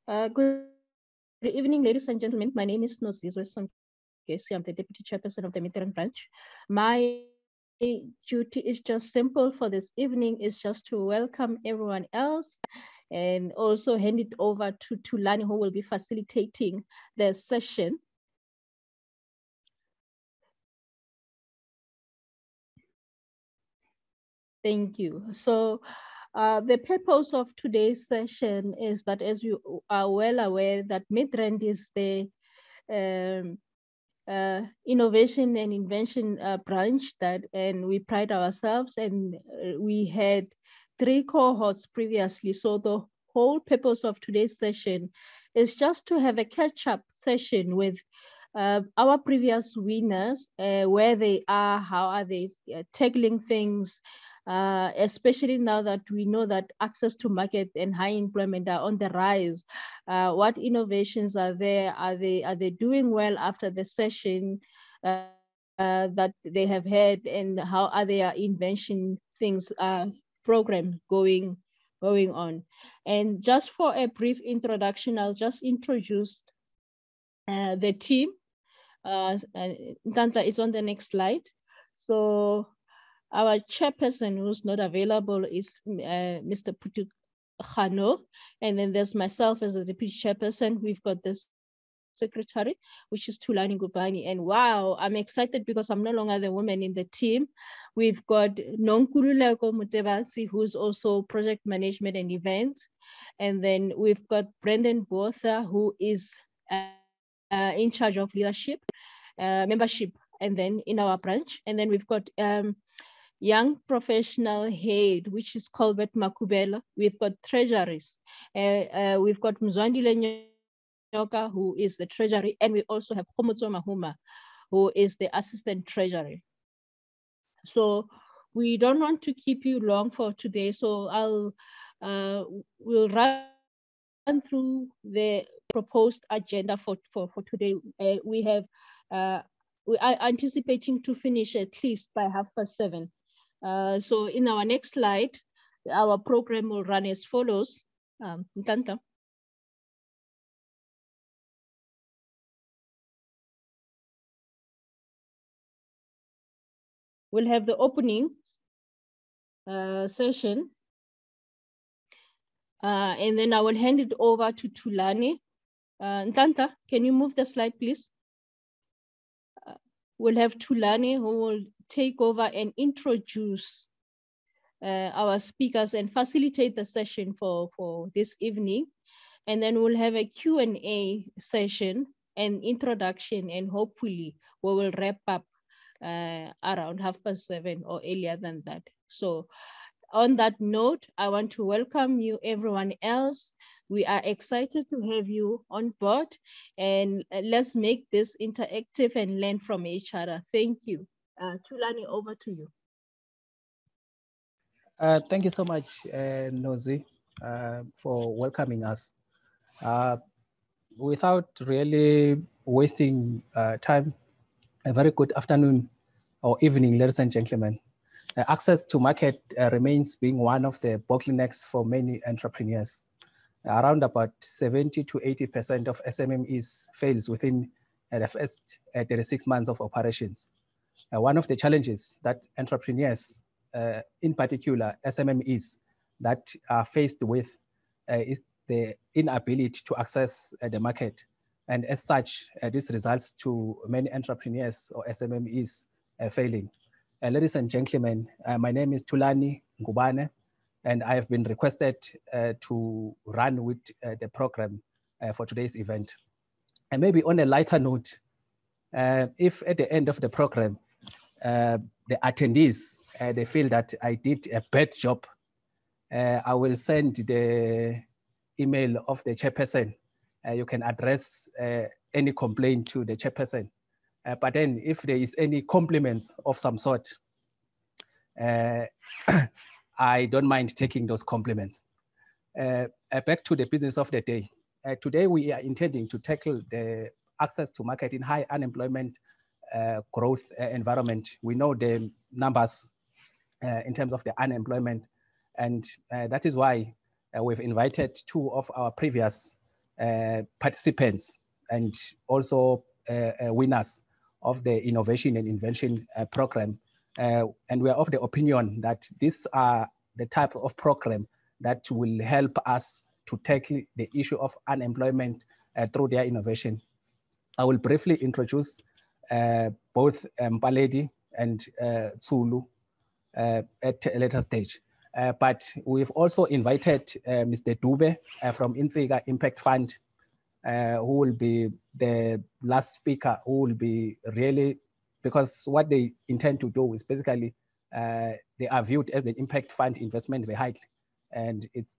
Good evening, ladies and gentlemen. My name is Nozizwe Somkesi. I'm the Deputy Chairperson of the Midrand Branch. My duty is just simple for this evening, is just to welcome everyone else and also hand it over to Tulani, who will be facilitating the session. Thank you. So the purpose of today's session is that, as you are well aware, that Midrand is the um, innovation and invention branch and we pride ourselves, and we had 3 cohorts previously. So the whole purpose of today's session is just to have a catch-up session with our previous winners, where they are, how are they tackling things, especially now that we know that access to market and high employment are on the rise. What innovations are there? Are they doing well after the session that they have had, and how are their invention things program going on? And just for a brief introduction, I'll just introduce the team. Ntantla is on the next slide. So our chairperson, who's not available, is Mr. Putu Khano. And then there's myself as the deputy chairperson. We've got the secretary, which is Tulani Ngubani. And wow, I'm excited because I'm no longer the woman in the team. We've got Nonkululeko Mutebatsi, who's also project management and events. And then we've got Brendan Botha, who is in charge of leadership, membership, and then in our branch. And then we've got young professional head, which is Colbert Makubela. We've got treasuries. We've got Mzwandile Nyoka, who is the treasury, and we also have Khomotso Mahuma, who is the assistant treasury. So we don't want to keep you long for today. So we'll run through the proposed agenda for today. We are anticipating to finish at least by 7:30. So in our next slide, our program will run as follows. Ntanta. We'll have the opening session. And then I will hand it over to Tulani. Ntanta, can you move the slide, please? We'll have Tulani, who will take over and introduce our speakers and facilitate the session for this evening. And then we'll have a Q&A session and introduction, and hopefully we will wrap up around 7:30 or earlier than that. So on that note, I want to welcome you, everyone else. We are excited to have you on board, and let's make this interactive and learn from each other. Thank you. Tulani, over to you. Thank you so much, Nozi, for welcoming us. Without really wasting time, a very good afternoon or evening, ladies and gentlemen. Access to market remains being one of the bottlenecks for many entrepreneurs. Around about 70 to 80% of SMMEs fails within the first 36 months of operations. One of the challenges that entrepreneurs, in particular SMMEs, that are faced with is the inability to access the market. And as such, this results to many entrepreneurs or SMMEs failing. Ladies and gentlemen, my name is Tulani Ngubane, and I have been requested to run with the program for today's event. And maybe on a lighter note, if at the end of the program, the attendees, they feel that I did a bad job, I will send the email of the chairperson. You can address any complaint to the chairperson. But then if there is any compliments of some sort, I don't mind taking those compliments. Back to the business of the day. Today we are intending to tackle the access to market in high unemployment growth environment. We know the numbers in terms of the unemployment, and that is why we've invited two of our previous participants and also winners of the Innovation and Invention Program. And we are of the opinion that these are the type of program that will help us to tackle the issue of unemployment through their innovation. I will briefly introduce both Mpaledi and Zulu at a later stage. But we've also invited Mr. Dube from Antigua Impact Fund, who will be the last speaker, who will be really, because what they intend to do is basically, they are viewed as the impact fund investment vehicle, and it's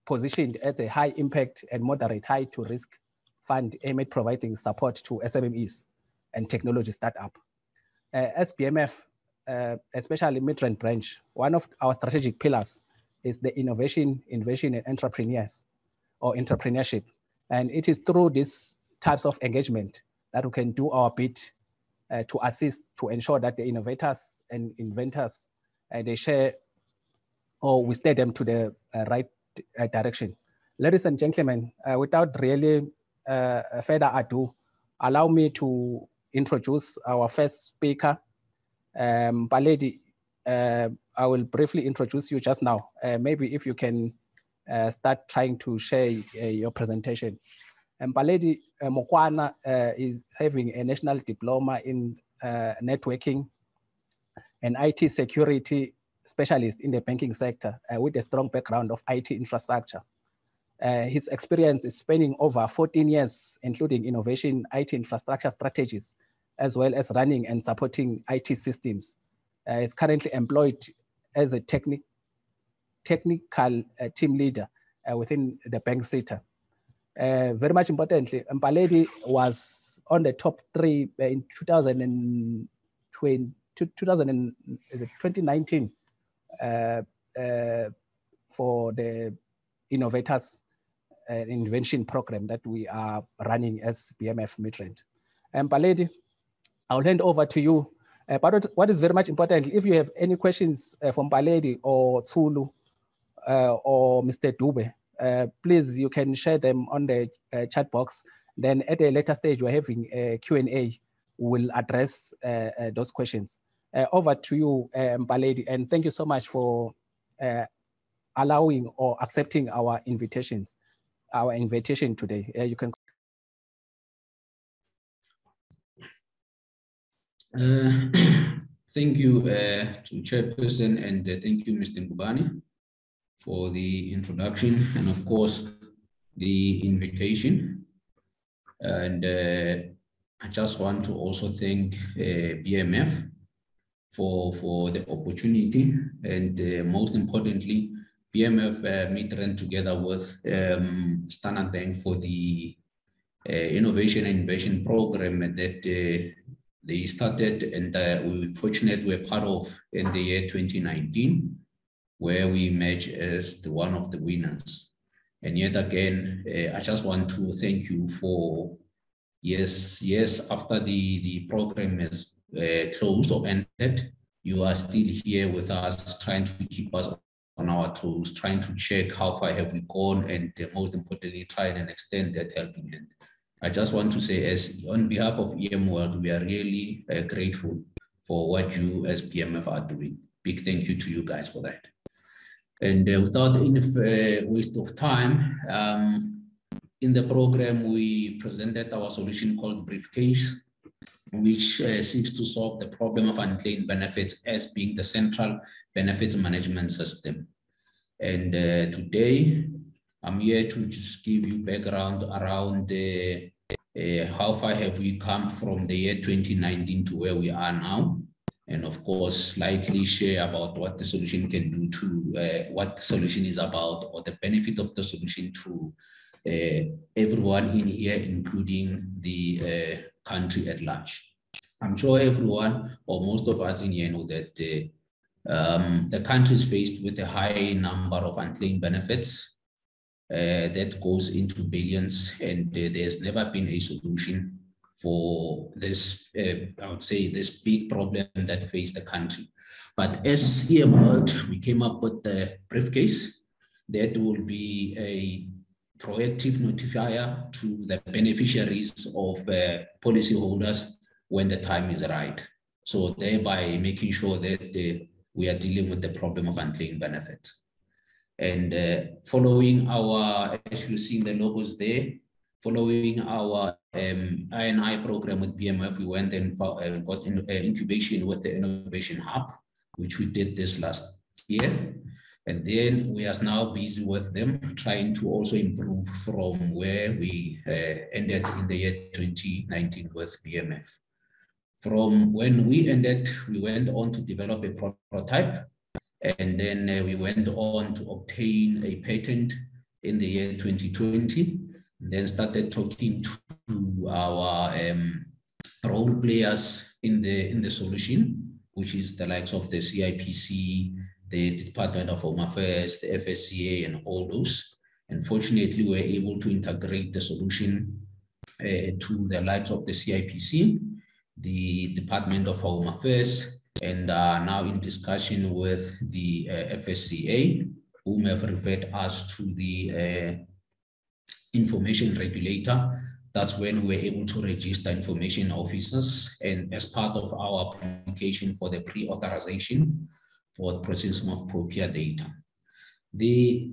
positioned as a high impact and moderate high to risk fund aimed at providing support to SMMEs and technology startup. As BMF, especially Midrand branch, one of our strategic pillars is the innovation, invention, and entrepreneurs or entrepreneurship. And it is through these types of engagement that we can do our bit to assist, to ensure that the innovators and inventors, they share or we steer them to the right direction. Ladies and gentlemen, without really further ado, allow me to introduce our first speaker. Mpaledi, I will briefly introduce you just now. Maybe if you can start trying to share your presentation. Mpaledi Mokwana is having a national diploma in networking and IT security specialist in the banking sector with a strong background of IT infrastructure. His experience is spanning over 14 years, including innovation, IT infrastructure strategies, as well as running and supporting IT systems. He's currently employed as a technical team leader within the bank sector. Very much importantly, Mpaledi was on the top 3 in 2019 for the Innovators Invention Program that we are running as BMF Midrand. Mpaledi, I'll hand over to you. But what is very much important, if you have any questions from Mpaledi or Zulu or Mr. Dube, please, you can share them on the chat box. Then at a later stage, we're having a Q&A. We'll address those questions. Over to you, Mpaledi, and thank you so much for allowing or accepting our invitation today. You can. Thank you to Chairperson, and thank you, Mr. Ngubane, for the introduction and of course the invitation. And I just want to also thank BMF for the opportunity, and most importantly, BMF Midrand together with Standard Bank for the Innovation and Invention Program that they started, and we were fortunate we're part of in the year 2019, where we emerged as one of the winners. And yet again, I just want to thank you for, yes, after the program is closed or ended, you are still here with us, trying to keep us on our toes, trying to check how far have we gone, and most importantly, trying and extend that helping hand. I just want to say, as on behalf of EM World, we are really grateful for what you as BMF are doing. Big thank you to you guys for that. And without any waste of time, in the program, we presented our solution called Briefcase, which seeks to solve the problem of unclaimed benefits as being the central benefits management system. And today, I'm here to just give you background around how far have we come from the year 2019 to where we are now. And of course, slightly share about what the solution can do to, what the solution is about, or the benefit of the solution to everyone in here, including the country at large. I'm sure everyone, or most of us in here, know that the country is faced with a high number of unclaimed benefits that goes into billions, and there's never been a solution for this, I would say, this big problem that faced the country. But as EM World, we came up with the Briefcase that will be proactive notifier to the beneficiaries of policyholders when the time is right. So thereby making sure that we are dealing with the problem of unclaimed benefits. And following our, as you see in the logos there, following our I&I program with BMF, we went and got incubation with the Innovation Hub, which we did this last year. And then we are now busy with them, trying to also improve from where we ended in the year 2019 with BMF. From when we ended, we went on to develop a prototype, and then we went on to obtain a patent in the year 2020, then started talking to our role players in the solution, which is the likes of the CIPC, the Department of Home Affairs, the FSCA, and all those. Unfortunately, we were able to integrate the solution to the likes of the CIPC, the Department of Home Affairs, and now in discussion with the FSCA, whom have referred us to the information regulator. That's when we're able to register information officers, and as part of our application for the pre-authorization for the processing of POPIA data. The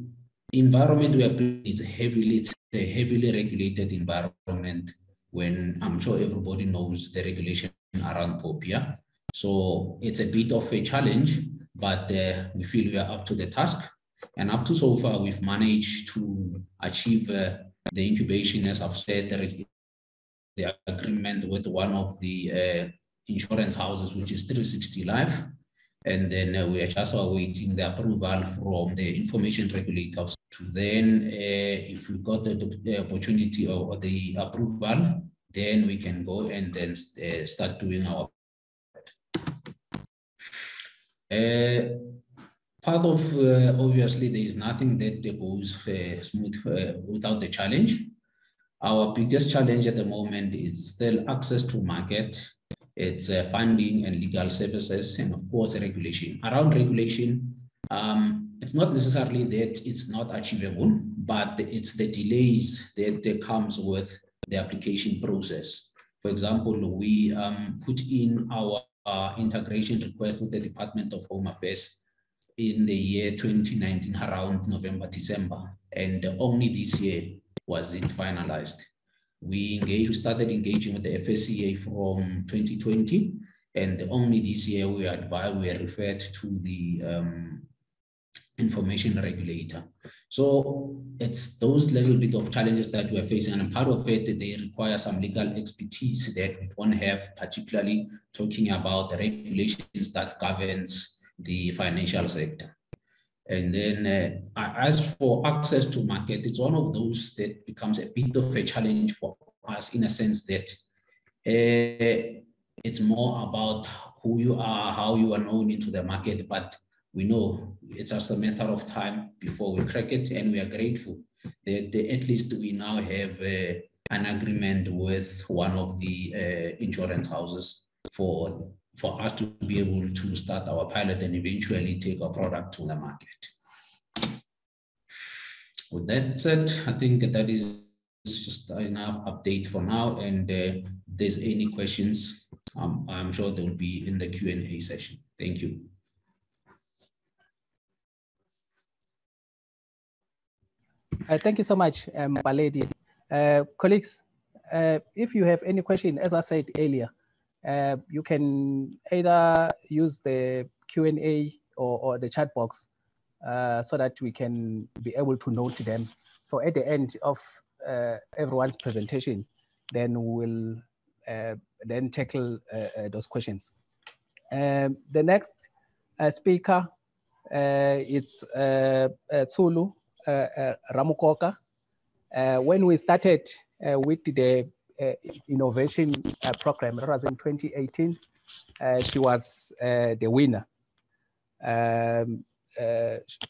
environment we are in is a heavily regulated environment, when I'm sure everybody knows the regulation around POPIA. So it's a bit of a challenge, but we feel we are up to the task. And up to so far, we've managed to achieve the incubation, as I've said, the agreement with one of the insurance houses, which is 360 Life. And then we are just awaiting the approval from the information regulators to then, if we got the opportunity or the approval, then we can go and then start doing our part of, obviously, there is nothing that goes smooth without the challenge. Our biggest challenge at the moment is still access to market. It's funding and legal services, and of course, regulation. Around regulation, it's not necessarily that it's not achievable, but it's the delays that comes with the application process. For example, we put in our integration request with the Department of Home Affairs in the year 2019, around November, December, and only this year was it finalized. We started engaging with the FSCA from 2020, and only this year we are referred to the information regulator. So it's those little bit of challenges that we're facing, and part of it, they require some legal expertise that we don't have, particularly talking about the regulations that governs the financial sector. And then as for access to market, it's one of those that becomes a bit of a challenge for us, in a sense that it's more about who you are, how you are known into the market, but we know it's just a matter of time before we crack it, and we are grateful that at least we now have an agreement with one of the insurance houses for us to be able to start our pilot and eventually take our product to the market. With that said, I think that is just enough update for now, and if there's any questions, I'm sure they will be in the Q&A session. Thank you. Thank you so much, Baledi. Colleagues, if you have any question, as I said earlier, you can either use the Q&A or the chat box so that we can be able to note them. So at the end of everyone's presentation, then we'll then tackle those questions. The next speaker, it's Zulu Ramukoka. When we started with the innovation program, that was in 2018, she was the winner.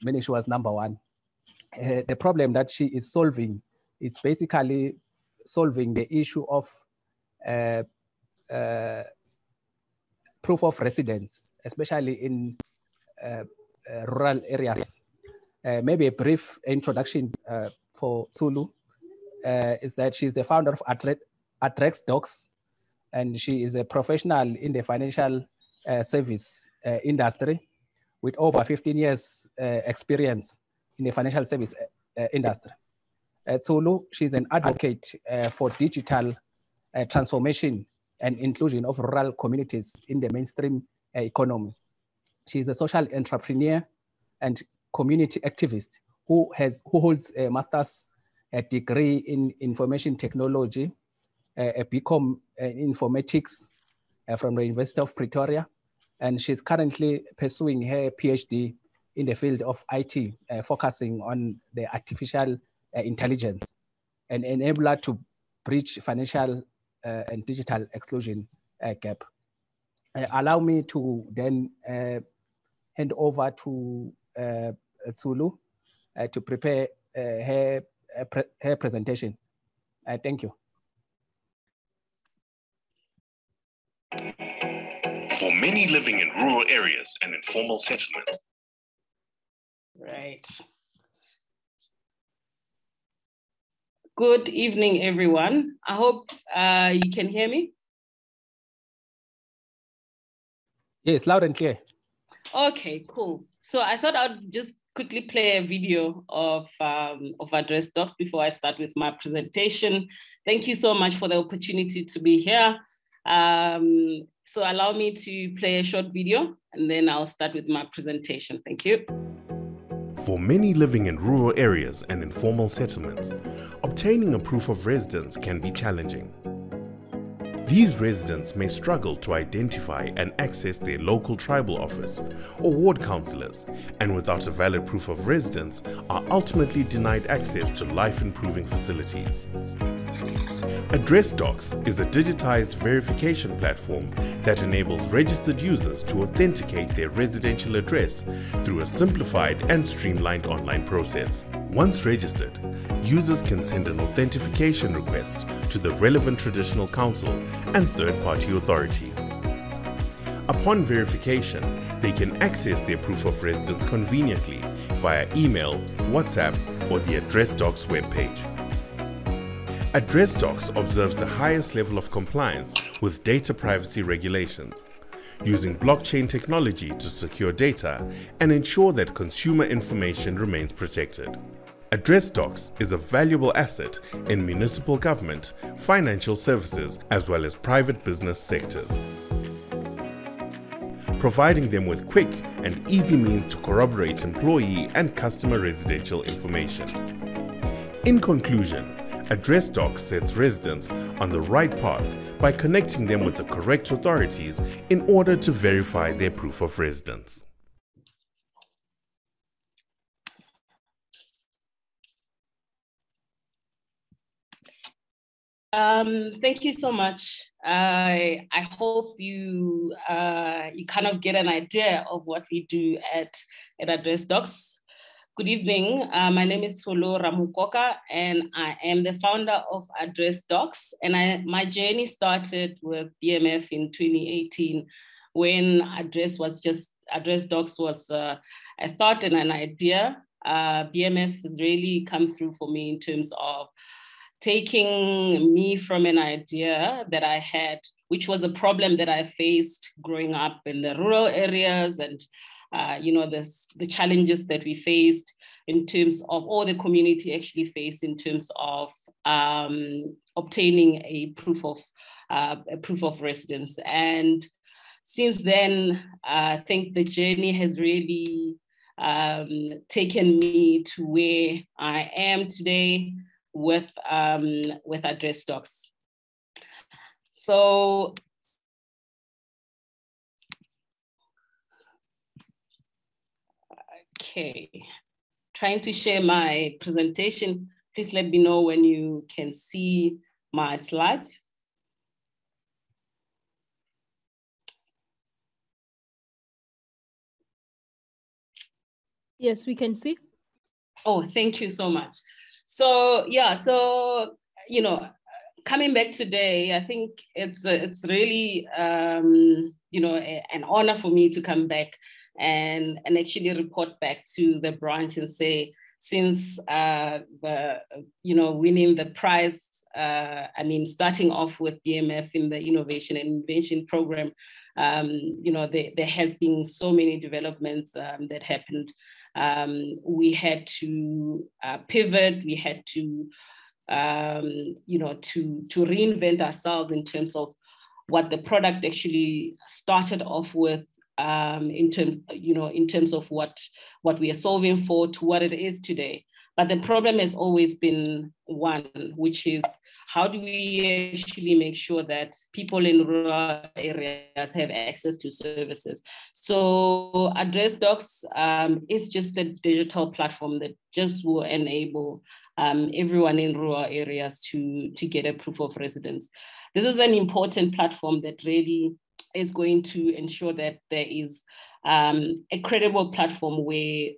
Meaning she was #1. The problem that she is solving is basically solving the issue of proof of residence, especially in rural areas. Maybe a brief introduction for Zulu is that she's the founder of Address Docs, and she is a professional in the financial service industry with over 15 years experience in the financial service industry. At Zulu, she's an advocate for digital transformation and inclusion of rural communities in the mainstream economy. She's a social entrepreneur and community activist who holds a master's degree in information technology, a BCom in informatics from the University of Pretoria, and she's currently pursuing her PhD in the field of IT, focusing on the artificial intelligence and enable her to bridge financial and digital exclusion gap. Allow me to then hand over to Zulu to prepare her presentation. Thank you. For many living in rural areas and informal settlements. Right. Good evening, everyone. I hope you can hear me. Yes, loud and clear. Okay, cool. So I thought I'd just quickly play a video of Address Docs before I start with my presentation. Thank you so much for the opportunity to be here. So allow me to play a short video and then I'll start with my presentation. Thank you. For many living in rural areas and informal settlements, obtaining a proof of residence can be challenging. These residents may struggle to identify and access their local tribal office or ward councillors, and without a valid proof of residence are ultimately denied access to life-improving facilities. Address Docs is a digitized verification platform that enables registered users to authenticate their residential address through a simplified and streamlined online process. Once registered, users can send an authentication request to the relevant traditional council and third-party authorities. Upon verification, they can access their proof of residence conveniently via email, WhatsApp, or the Address Docs webpage. Address Docs observes the highest level of compliance with data privacy regulations, using blockchain technology to secure data and ensure that consumer information remains protected. Address Docs is a valuable asset in municipal government, financial services, as well as private business sectors, providing them with quick and easy means to corroborate employee and customer residential information. In conclusion, Address Docs sets residents on the right path by connecting them with the correct authorities in order to verify their proof of residence. Thank you so much. I hope you kind of get an idea of what we do at Address Docs. Good evening. My name is Zulu Ramukoka, and I am the founder of Address Docs. And my journey started with BMF in 2018, when Address Docs was a thought and an idea. BMF has really come through for me in terms of taking me from an idea that I had, which was a problem that I faced growing up in the rural areas, and the challenges that we faced in terms of, or the community actually faced in terms of obtaining a proof of residence. And since then, I think the journey has really taken me to where I am today with Address Docs. So okay, trying to share my presentation. Please let me know when you can see my slides. Yes, we can see. Oh, thank you so much. So yeah, coming back today, I think it's really an honor for me to come back and actually report back to the branch and say since winning the prize. Starting off with BMF in the Innovation and Invention Program, there has been so many developments that happened. We had to pivot. We had to, to reinvent ourselves in terms of what the product actually started off with, in terms of what we are solving for to what it is today. But the problem has always been one, which is how do we actually make sure that people in rural areas have access to services? So Address Docs is just a digital platform that just will enable everyone in rural areas to get a proof of residence. This is an important platform that really is going to ensure that there is a credible platform where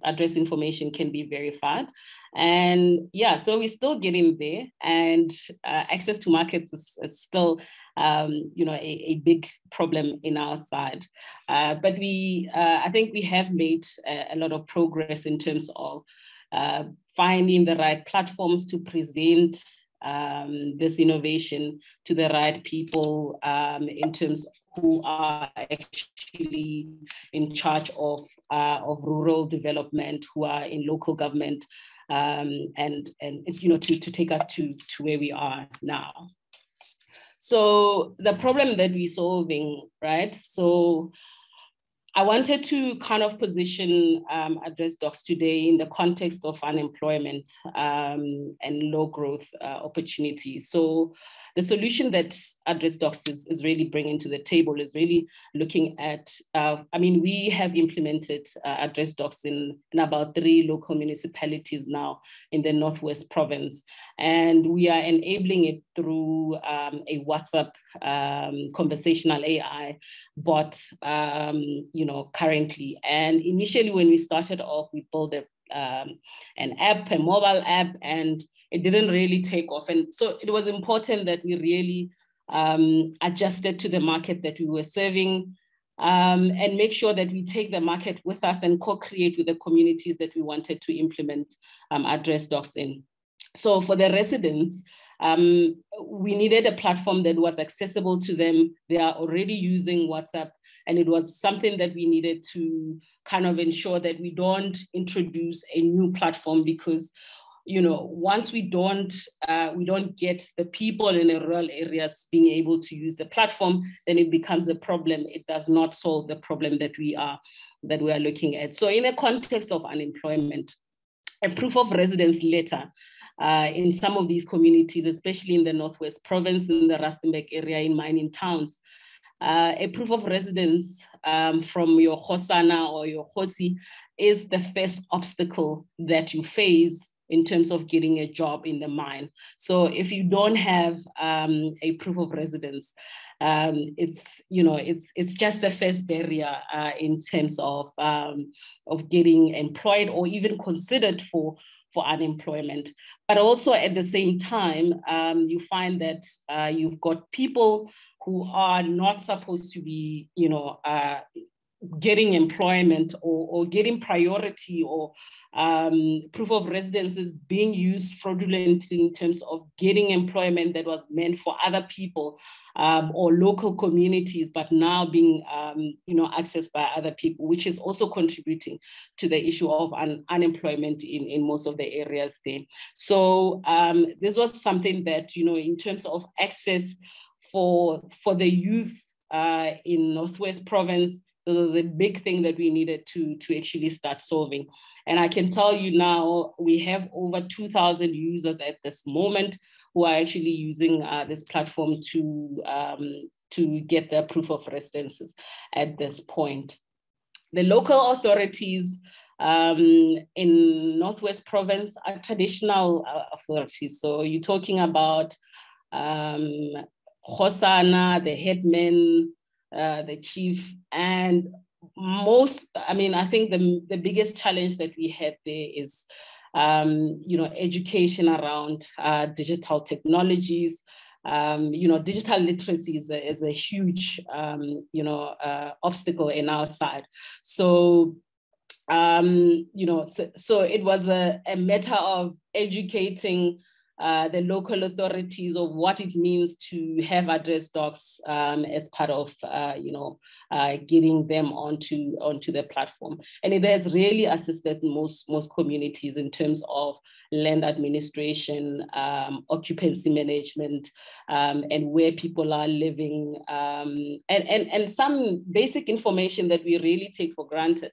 address information can be verified. And yeah, so we're still getting there, and access to markets is still a big problem in our side. But I think we have made a lot of progress in terms of finding the right platforms to present this innovation to the right people, in terms of who are actually in charge of rural development, who are in local government, and to take us to where we are now. So the problem that we're solving, right? So I wanted to kind of position Address Docs today in the context of unemployment and low growth opportunities. So the solution that Address Docs is really bringing to the table is really looking at, we have implemented Address Docs in about 3 local municipalities now in the Northwest Province. And we are enabling it through a WhatsApp conversational AI bot, currently. And initially when we started off, we built an app, a mobile app, and it didn't really take off. And so it was important that we really adjusted to the market that we were serving, and make sure that we take the market with us and co-create with the communities that we wanted to implement Address Docs in. So for the residents, we needed a platform that was accessible to them. They are already using WhatsApp, and it was something that we needed to kind of ensure that we don't introduce a new platform, because once we don't get the people in the rural areas being able to use the platform, then it becomes a problem. It does not solve the problem that we are looking at. So in the context of unemployment, a proof of residence letter in some of these communities, especially in the Northwest Province, in the Rustenburg area, in mining towns, a proof of residence from your Khosana or your Khosi is the first obstacle that you face in terms of getting a job in the mine. So if you don't have a proof of residence, it's just the first barrier in terms of getting employed or even considered for unemployment. But also at the same time, you find that you've got people who are not supposed to be, getting employment or getting priority, or proof of residence is being used fraudulently in terms of getting employment that was meant for other people or local communities, but now being accessed by other people, which is also contributing to the issue of unemployment in most of the areas there. So this was something that, in terms of access for the youth in Northwest Province, this was a big thing that we needed to actually start solving. And I can tell you now, we have over 2,000 users at this moment who are actually using this platform to get their proof of residences at this point. The local authorities in Northwest Province are traditional authorities. So you're talking about Khosana, the headman, the chief, and I think the biggest challenge that we had there is, education around digital technologies. Digital literacy is a huge, obstacle in our side. So you know, so it was a matter of educating the local authorities of what it means to have address docs as part of, you know, getting them onto the platform. And it has really assisted most communities in terms of land administration, occupancy management, and where people are living, and some basic information that we really take for granted.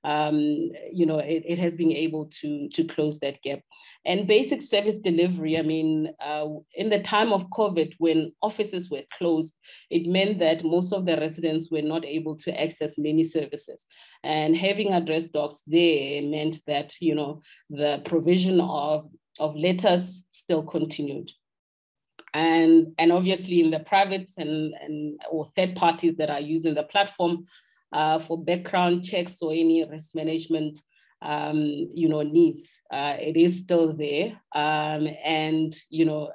You know, it has been able to close that gap. And basic service delivery, I mean, in the time of COVID, when offices were closed, it meant that most of the residents were not able to access many services. And having address docs there meant that, you know, the provision of letters still continued. And obviously in the privates or third parties that are using the platform, for background checks or any risk management, you know, needs, it is still there, and you know,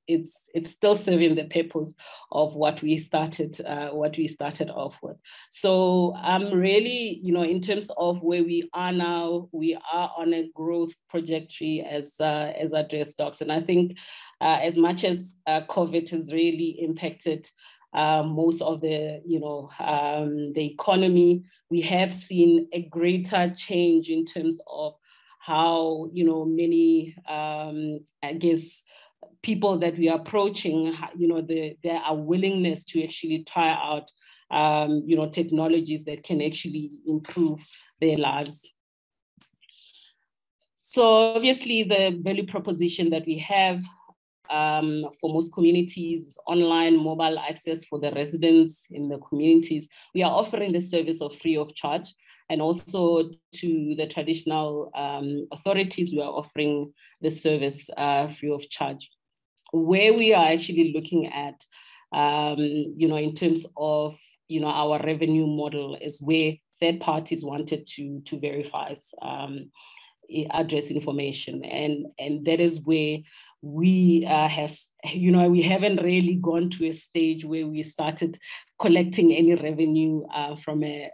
it's still serving the purpose of what we started off with. So really, you know, in terms of where we are now, we are on a growth trajectory as address docs, and I think as much as COVID has really impacted most of the, you know, the economy, we have seen a greater change in terms of how, you know, many, I guess, people that we are approaching, you know, there are willingness to actually try out, you know, technologies that can actually improve their lives. So obviously the value proposition that we have for most communities, online mobile access for the residents in the communities. We are offering the service of free of charge, and also to the traditional authorities, we are offering the service free of charge. Where we are actually looking at, you know, in terms of, you know, our revenue model is where third parties wanted to verify address information, and that is where we you know, we haven't really gone to a stage where we started collecting any revenue from a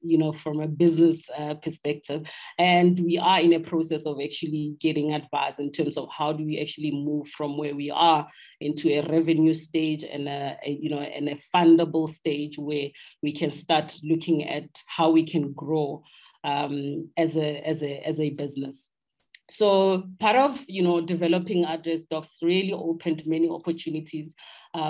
you know, from a business perspective, and we are in a process of actually getting advice in terms of how do we actually move from where we are into a revenue stage and you know, and a fundable stage where we can start looking at how we can grow as a business. So part of, you know, developing address docs really opened many opportunities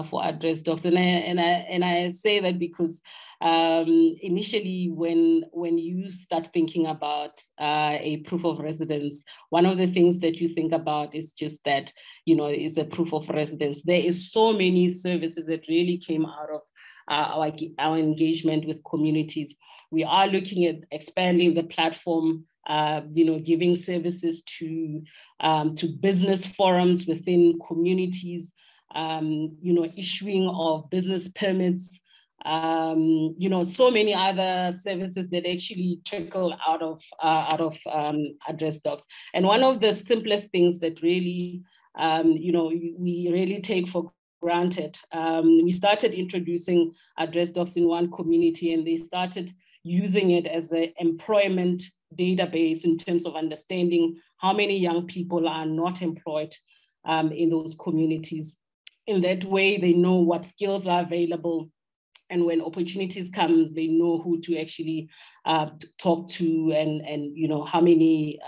for address docs, and I say that because initially when you start thinking about a proof of residence, one of the things that you think about is just that, you know, it's a proof of residence. There is so many services that really came out of our engagement with communities. We are looking at expanding the platform, you know, giving services to business forums within communities, you know, issuing of business permits, you know, so many other services that actually trickle out of address docs. And one of the simplest things that really, you know, we really take for granted, we started introducing address docs in one community, and they started using it as an employment database in terms of understanding how many young people are not employed in those communities. In that way, they know what skills are available, and when opportunities come, they know who to actually talk to, and you know, how many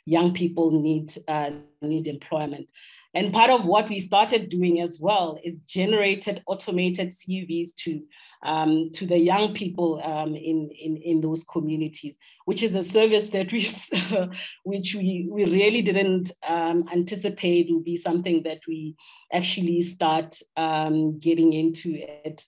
young people need employment. And part of what we started doing as well is generated automated CVs to the young people in those communities, which is a service that which we really didn't anticipate would be something that we actually start getting into at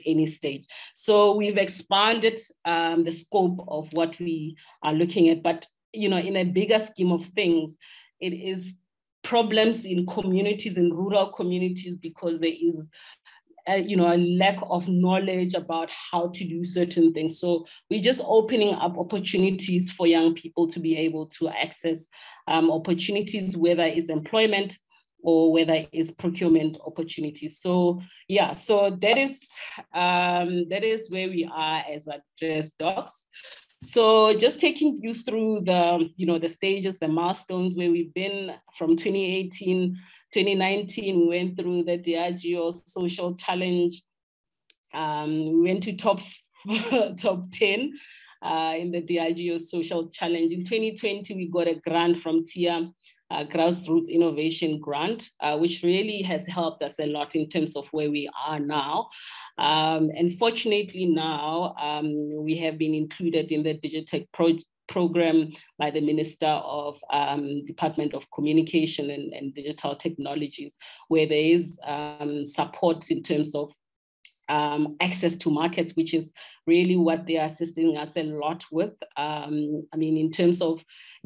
any stage. So we've expanded the scope of what we are looking at, but you know, in a bigger scheme of things, it is problems in communities, in rural communities, because there is you know, a lack of knowledge about how to do certain things. So we're just opening up opportunities for young people to be able to access opportunities, whether it's employment or whether it's procurement opportunities. So yeah, so that is where we are as address docs. So just taking you through the, the stages, the milestones where we've been from 2018, 2019, we went through the Diageo Social Challenge. We went to top 10 in the Diageo Social Challenge. In 2020, we got a grant from TIA, Grassroots Innovation Grant, which really has helped us a lot in terms of where we are now. And fortunately now, we have been included in the Digitech program by the Minister of Department of Communication and Digital Technologies, where there is support in terms of access to markets, which is really what they are assisting us a lot with. I mean, in terms of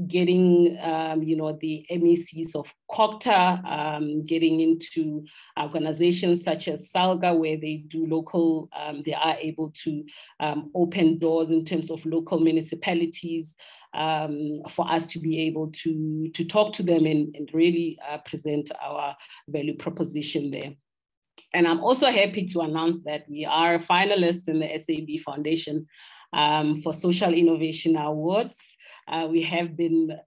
getting, the MECs of COCTA, getting into organizations such as SALGA, where they do local, they are able to open doors in terms of local municipalities for us to be able to talk to them and really present our value proposition there. And I'm also happy to announce that we are a finalist in the SAB Foundation for Social Innovation Awards. We have been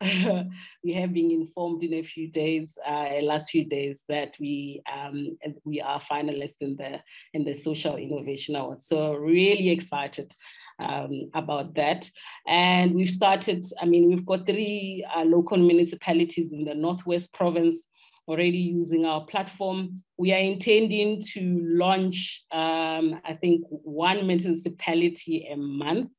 informed in a few days, last few days, that we are finalists in the Social Innovation Awards. So really excited about that. And we've started. I mean, we've got 3 local municipalities in the Northwest Province already using our platform. We are intending to launch, I think, 1 municipality a month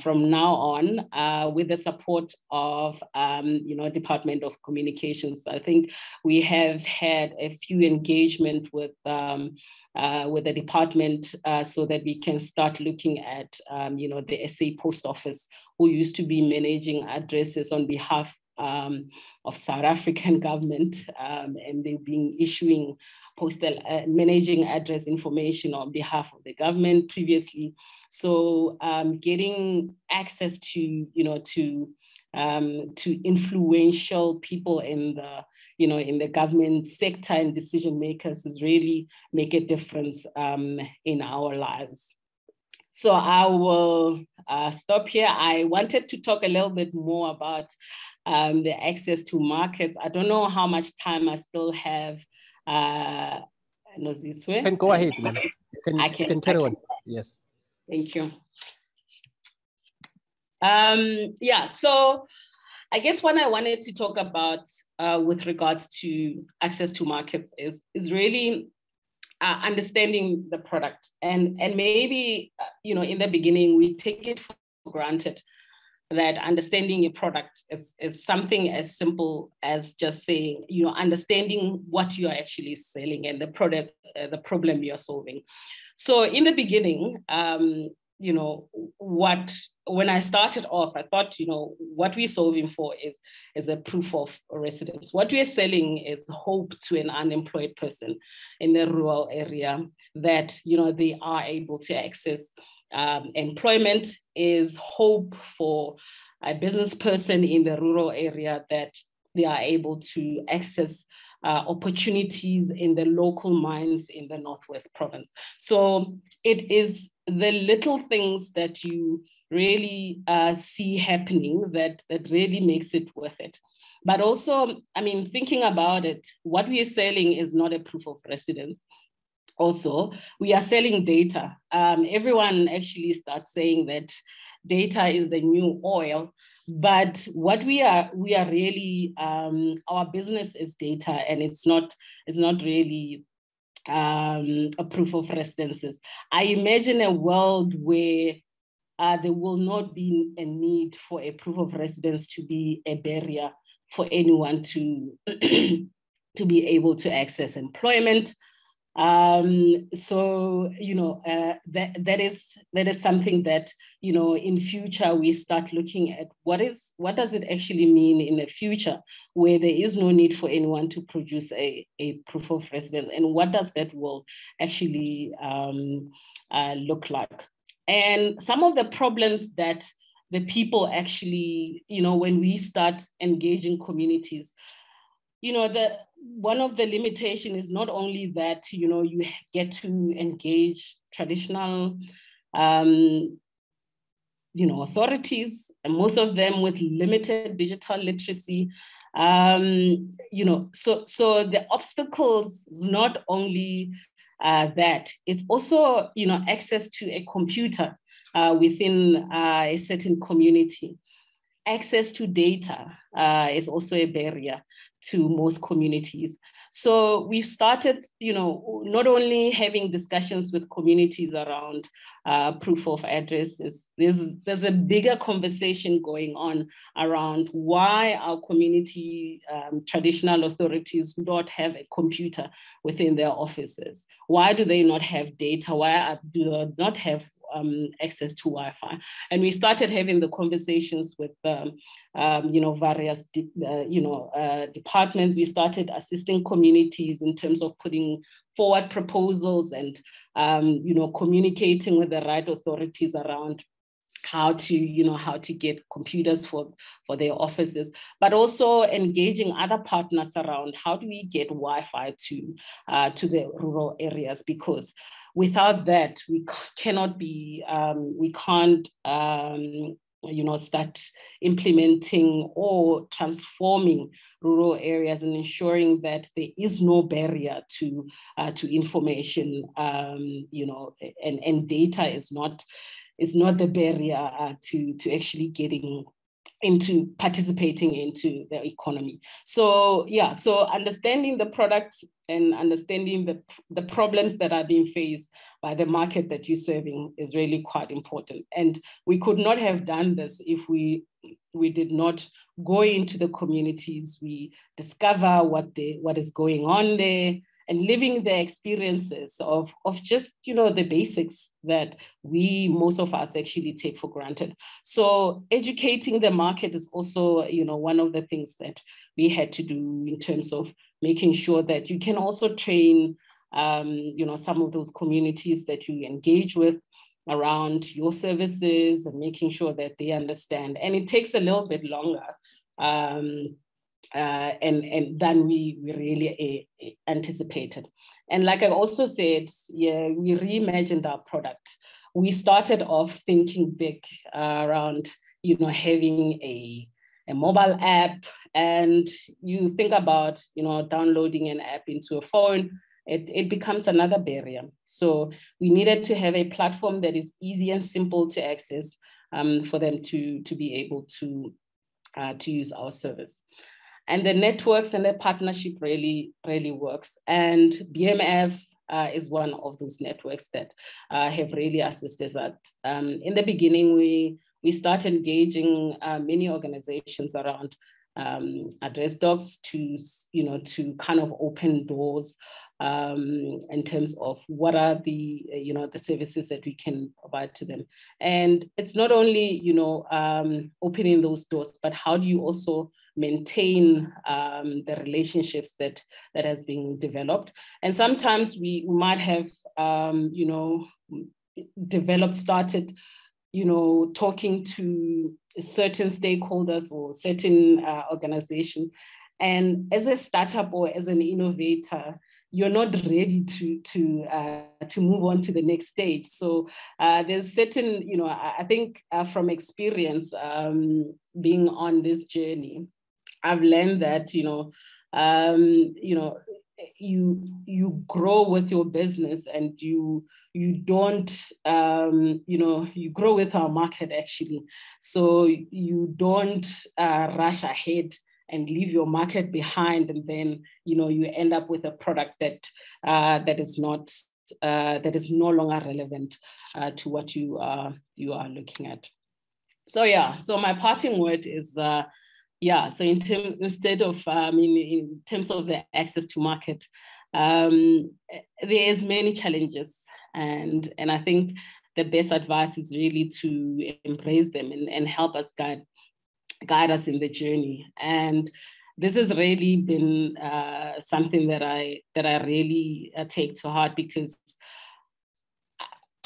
from now on, with the support of, Department of Communications. I think we have had a few engagement with the department so that we can start looking at, the SA Post Office, who used to be managing addresses on behalf of South African government, and they've been issuing postal managing address information on behalf of the government previously. So getting access to, to influential people in the, in the government sector and decision makers is really make a difference in our lives. So I will stop here. I wanted to talk a little bit more about the access to markets. I don't know how much time I still have. This way. You can go ahead, man. You can carry on. Yes. Thank you. Yeah, so I guess what I wanted to talk about with regards to access to markets is really understanding the product. And maybe, in the beginning, we take it for granted that understanding a product is something as simple as just saying, understanding what you are actually selling and the product, the problem you're solving. So in the beginning, when I started off, I thought, what we're solving for is a proof of residence. What we're selling is hope to an unemployed person in the rural area that, they are able to access employment, is hope for a business person in the rural area that they are able to access opportunities in the local mines in the Northwest Province. So it is the little things that you really see happening that really makes it worth it. But also, I mean, thinking about it, what we are selling is not a proof of residence. Also, we are selling data. Everyone actually starts saying that data is the new oil, but what we are really, our business is data, and it's not really a proof of residences. I imagine a world where there will not be a need for a proof of residence to be a barrier for anyone to to be able to access employment. So that is something that in future we start looking at what does it actually mean in the future where there is no need for anyone to produce a proof of residence, and what does that world actually look like. And some of the problems that the people actually, when we start engaging communities, one of the limitations is not only that, you get to engage traditional authorities, and most of them with limited digital literacy. So the obstacles is not only that, it's also, access to a computer within a certain community. Access to data is also a barrier to most communities. So we started, not only having discussions with communities around proof of addresses. There's a bigger conversation going on around why our community traditional authorities do not have a computer within their offices. Why do they not have data? Why do they not have access to Wi-Fi? And we started having the conversations with various departments. We started assisting communities in terms of putting forward proposals and communicating with the right authorities around how to get computers for their offices, but also engaging other partners around how do we get Wi-Fi to the rural areas, because without that we can't start implementing or transforming rural areas and ensuring that there is no barrier to information, and data is not the barrier to actually getting into participating into the economy. So understanding the product and understanding the problems that are being faced by the market that you're serving is really quite important. And we could not have done this if we did not go into the communities. We discover what is going on there, and living the experiences of just, the basics that most of us actually take for granted. So educating the market is also, one of the things that we had to do in terms of making sure that you can also train, some of those communities that you engage with around your services and making sure that they understand. And it takes a little bit longer. And than we really anticipated. And like I also said, we reimagined our product. We started off thinking big around, having a mobile app, and you think about, downloading an app into a phone, it becomes another barrier. So we needed to have a platform that is easy and simple to access for them to be able to use our service. And the networks and the partnership really, really works. And BMF is one of those networks that have really assisted us. In the beginning, we started engaging many organizations around address docs to kind of open doors in terms of what are the services that we can provide to them. And it's not only opening those doors, but how do you also maintain the relationships that has been developed. And sometimes we might have started talking to certain stakeholders or certain organizations, and as a startup or as an innovator, you're not ready to move on to the next stage. So there's certain, I think from experience being on this journey, I've learned that, you grow with your business, and you don't, you grow with our market actually. So you don't rush ahead and leave your market behind, and then you end up with a product that is not that is no longer relevant to what you are looking at. So so my parting word is so instead of in terms of the access to market, there's many challenges, and I think the best advice is really to embrace them and help us guide us in the journey. And this has really been something that I really take to heart, because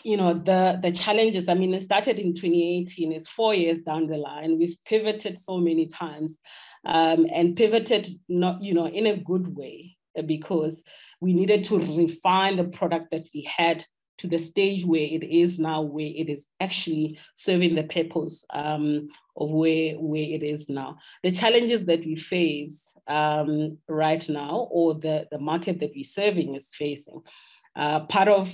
the challenges, it started in 2018, it's 4 years down the line. We've pivoted so many times, and pivoted not, in a good way, because we needed to refine the product that we had to the stage where it is now, where it is actually serving the purpose of where it is now. The challenges that we face right now, or the market that we're serving is facing, part of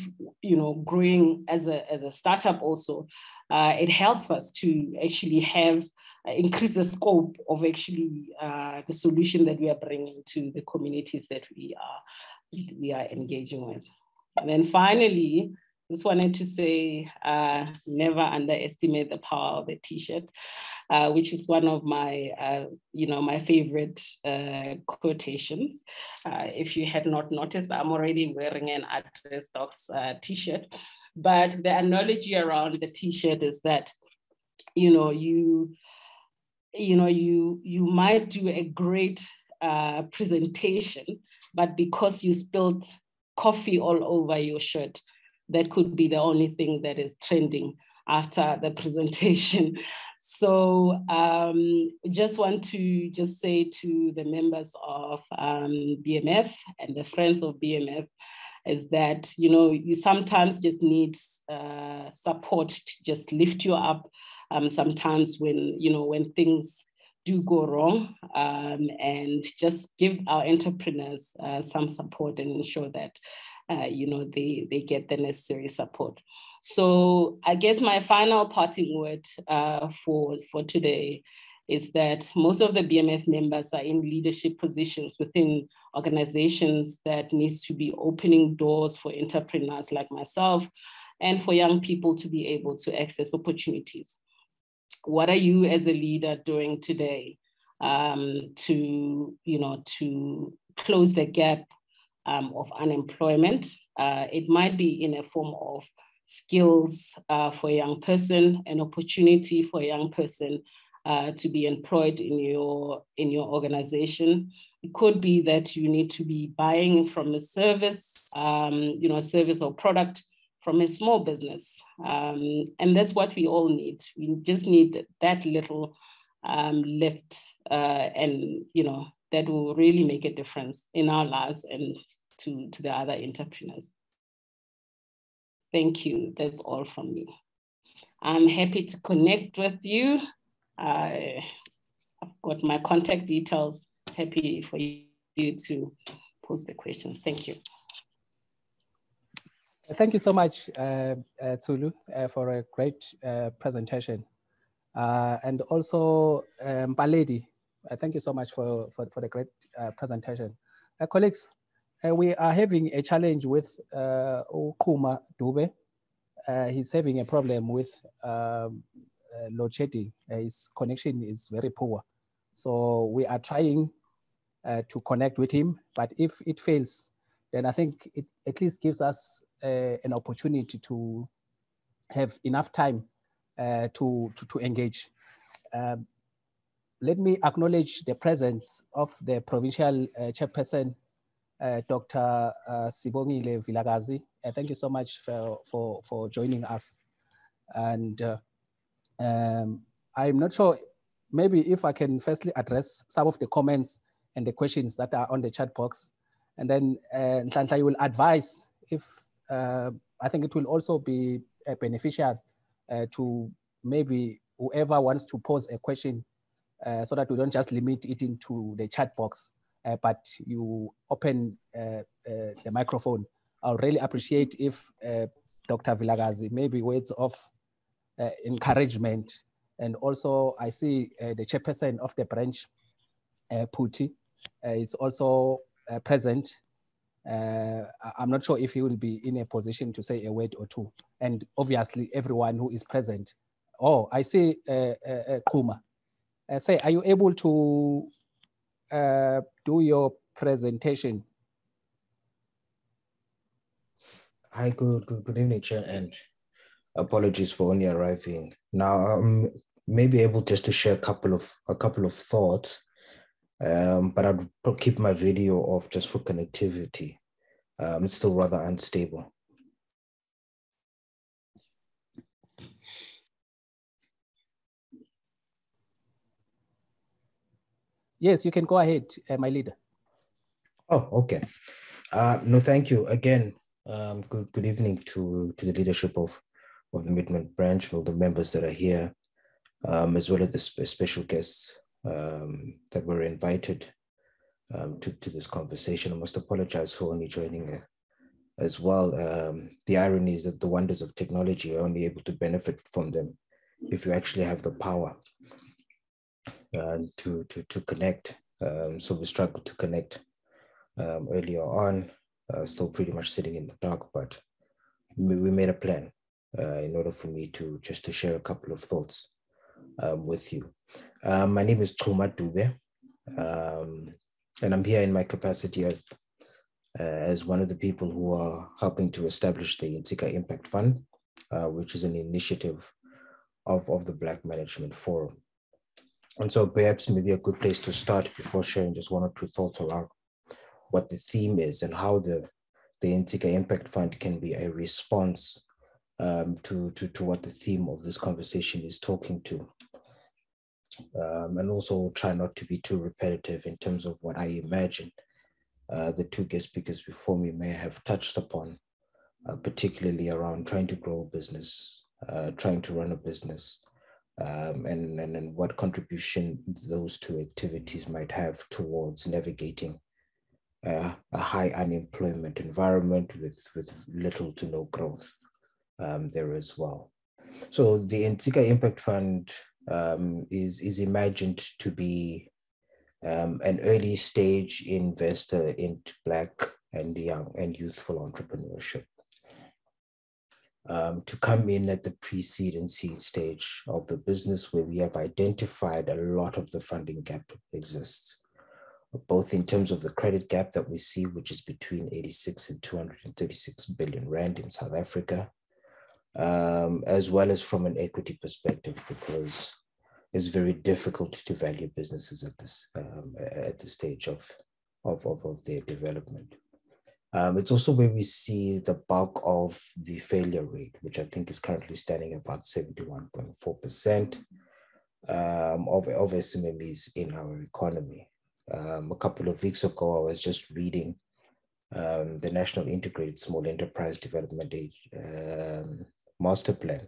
growing as a startup also, it helps us to actually have increase the scope of actually the solution that we are bringing to the communities that we are engaging with. And then finally, just wanted to say, never underestimate the power of the T-shirt, which is one of my, my favorite quotations. If you had not noticed, I'm already wearing an Address Docs T-shirt. But the analogy around the T-shirt is that, you might do a great presentation, but because you spilled coffee all over your shirt, that could be the only thing that is trending after the presentation. So just want to say to the members of BMF and the friends of BMF is that, you sometimes just need support to just lift you up. Sometimes when things do go wrong, and just give our entrepreneurs some support and ensure that they get the necessary support. So I guess my final parting word for today is that most of the BMF members are in leadership positions within organizations that needs to be opening doors for entrepreneurs like myself and for young people to be able to access opportunities. What are you as a leader doing today to close the gap of unemployment? It might be in a form of skills for a young person, an opportunity for a young person to be employed in your organization. It could be that you need to be buying from a service, service or product from a small business. And that's what we all need. We just need that little lift, and that will really make a difference in our lives and to the other entrepreneurs. Thank you. That's all from me. I'm happy to connect with you. I've got my contact details. Happy for you to post the questions. Thank you. Thank you so much, Zulu, for a great presentation. And also, Baledi, thank you so much for the great presentation. Colleagues, we are having a challenge with Ukuma Dube. He's having a problem with load shedding. His connection is very poor. So we are trying to connect with him, but if it fails, then I think it at least gives us an opportunity to have enough time to engage. Let me acknowledge the presence of the provincial chairperson, Dr. Sibongile Vilakazi. Thank you so much for joining us. And I'm not sure, maybe if I can firstly address some of the comments and the questions that are on the chat box. And then Nhlanhla, you will advise if, I think it will also be beneficial to maybe whoever wants to pose a question so that we don't just limit it into the chat box, but you open the microphone. I'll really appreciate if Dr. Vilakazi, maybe words of encouragement. And also I see the chairperson of the branch, Puti, is also present. I'm not sure if he will be in a position to say a word or two. And obviously everyone who is present. Oh, I see Kuma. Say, are you able to do your presentation? Hi, good evening, Chair, and apologies for only arriving. Now, may be able just to share a couple of thoughts, but I'd keep my video off just for connectivity. It's still rather unstable. Yes, you can go ahead, my leader. Oh, okay. No, thank you. Again, Good evening to the leadership of the Midland branch and all the members that are here, as well as the special guests that were invited to this conversation. I must apologize for only joining as well. The irony is that the wonders of technology are only able to benefit from them if you actually have the power to connect. So we struggled to connect earlier on, still pretty much sitting in the dark, but we made a plan in order for me to share a couple of thoughts with you. My name is Chuma Dube, and I'm here in my capacity as one of the people who are helping to establish the Antigua Impact Fund, which is an initiative of the Black Management Forum. And so perhaps maybe a good place to start before sharing just one or two thoughts around what the theme is and how the Antigua Impact Fund can be a response to what the theme of this conversation is talking to. And also try not to be too repetitive in terms of what I imagine the two guest speakers before me may have touched upon, particularly around trying to grow a business, trying to run a business, and what contribution those two activities might have towards navigating a high unemployment environment with little to no growth there as well. So the Antigua Impact Fund is imagined to be an early stage investor into Black and young and youthful entrepreneurship. To come in at the pre-seed and seed stage of the business, where we have identified a lot of the funding gap that exists, both in terms of the credit gap that we see, which is between 86 and 236 billion rand in South Africa, as well as from an equity perspective, because it's very difficult to value businesses at this stage of their development. It's also where we see the bulk of the failure rate, which I think is currently standing about 71.4% of SMMEs in our economy. A couple of weeks ago, I was just reading the National Integrated Small Enterprise Development Master Plan.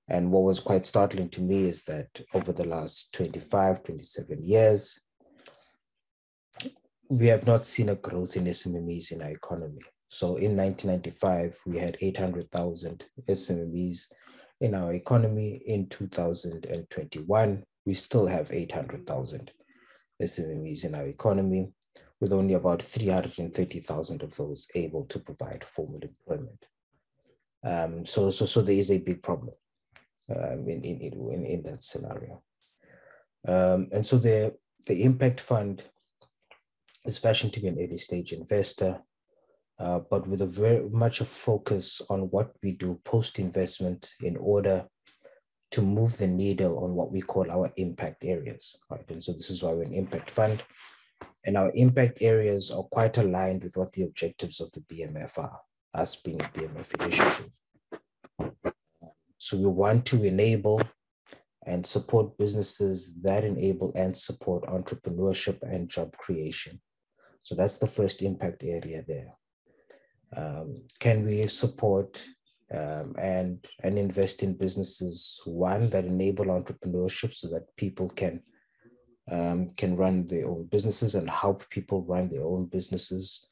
And what was quite startling to me is that over the last 25, 27 years, we have not seen a growth in SMMEs in our economy. So in 1995, we had 800,000 SMMEs in our economy. In 2021, we still have 800,000 SMMEs in our economy, with only about 330,000 of those able to provide formal employment. So there is a big problem in that scenario. And so the Impact Fund is fashioned to be an early stage investor, but with a very much a focus on what we do post-investment in order to move the needle on what we call our impact areas, right? And so this is why we're an impact fund, and our impact areas are quite aligned with what the objectives of the BMF are, us being a BMF initiative. So we want to enable and support businesses that enable and support entrepreneurship and job creation. So that's the first impact area there. Can we support and invest in businesses, one, that enable entrepreneurship so that people can run their own businesses and help people run their own businesses.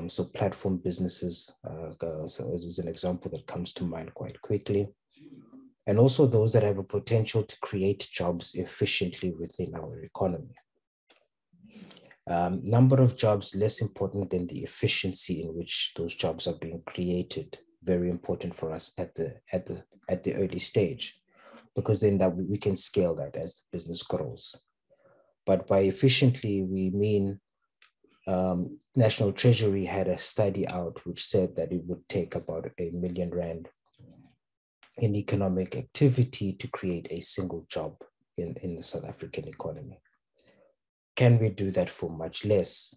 So platform businesses, so this is an example that comes to mind quite quickly. And also those that have a potential to create jobs efficiently within our economy. Number of jobs less important than the efficiency in which those jobs are being created. Very important for us at the early stage, because then that we can scale that as the business grows. But by efficiently, we mean National Treasury had a study out which said that it would take about R1 million in economic activity to create a single job in the South African economy. Can we do that for much less?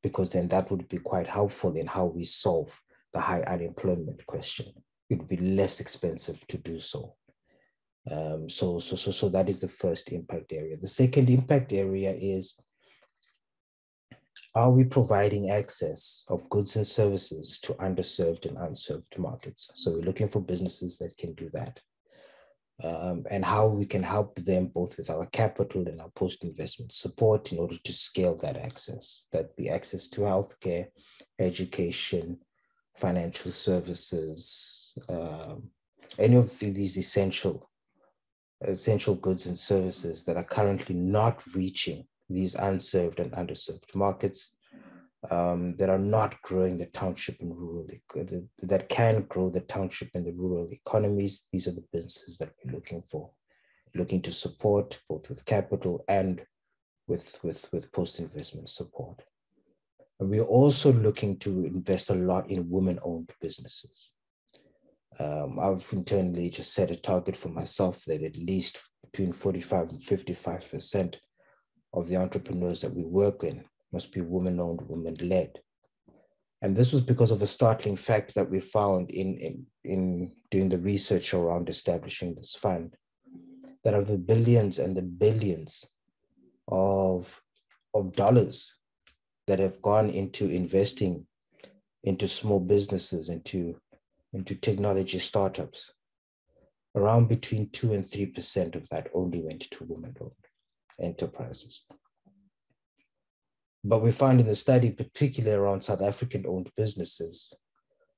Because then that would be quite helpful in how we solve the high unemployment question. It would be less expensive to do so. So that is the first impact area. The second impact area is are we providing access of goods and services to underserved and unserved markets? So we're looking for businesses that can do that. And how we can help them both with our capital and our post-investment support in order to scale that access. That be access to healthcare, education, financial services, any of these essential goods and services that are currently not reaching these unserved and underserved markets, that are not growing the township and rural, that can grow the township and the rural economies. These are the businesses that we're looking to support both with capital and with post-investment support. And we're also looking to invest a lot in women-owned businesses. I've internally just set a target for myself that at least between 45 and 55% of the entrepreneurs that we work in must be women-owned, women-led. And this was because of a startling fact that we found in doing the research around establishing this fund, that of the billions and the billions of dollars that have gone into investing into small businesses, into technology startups, around between 2 and 3% of that only went to women-owned enterprises. But we found in the study, particularly around South African-owned businesses,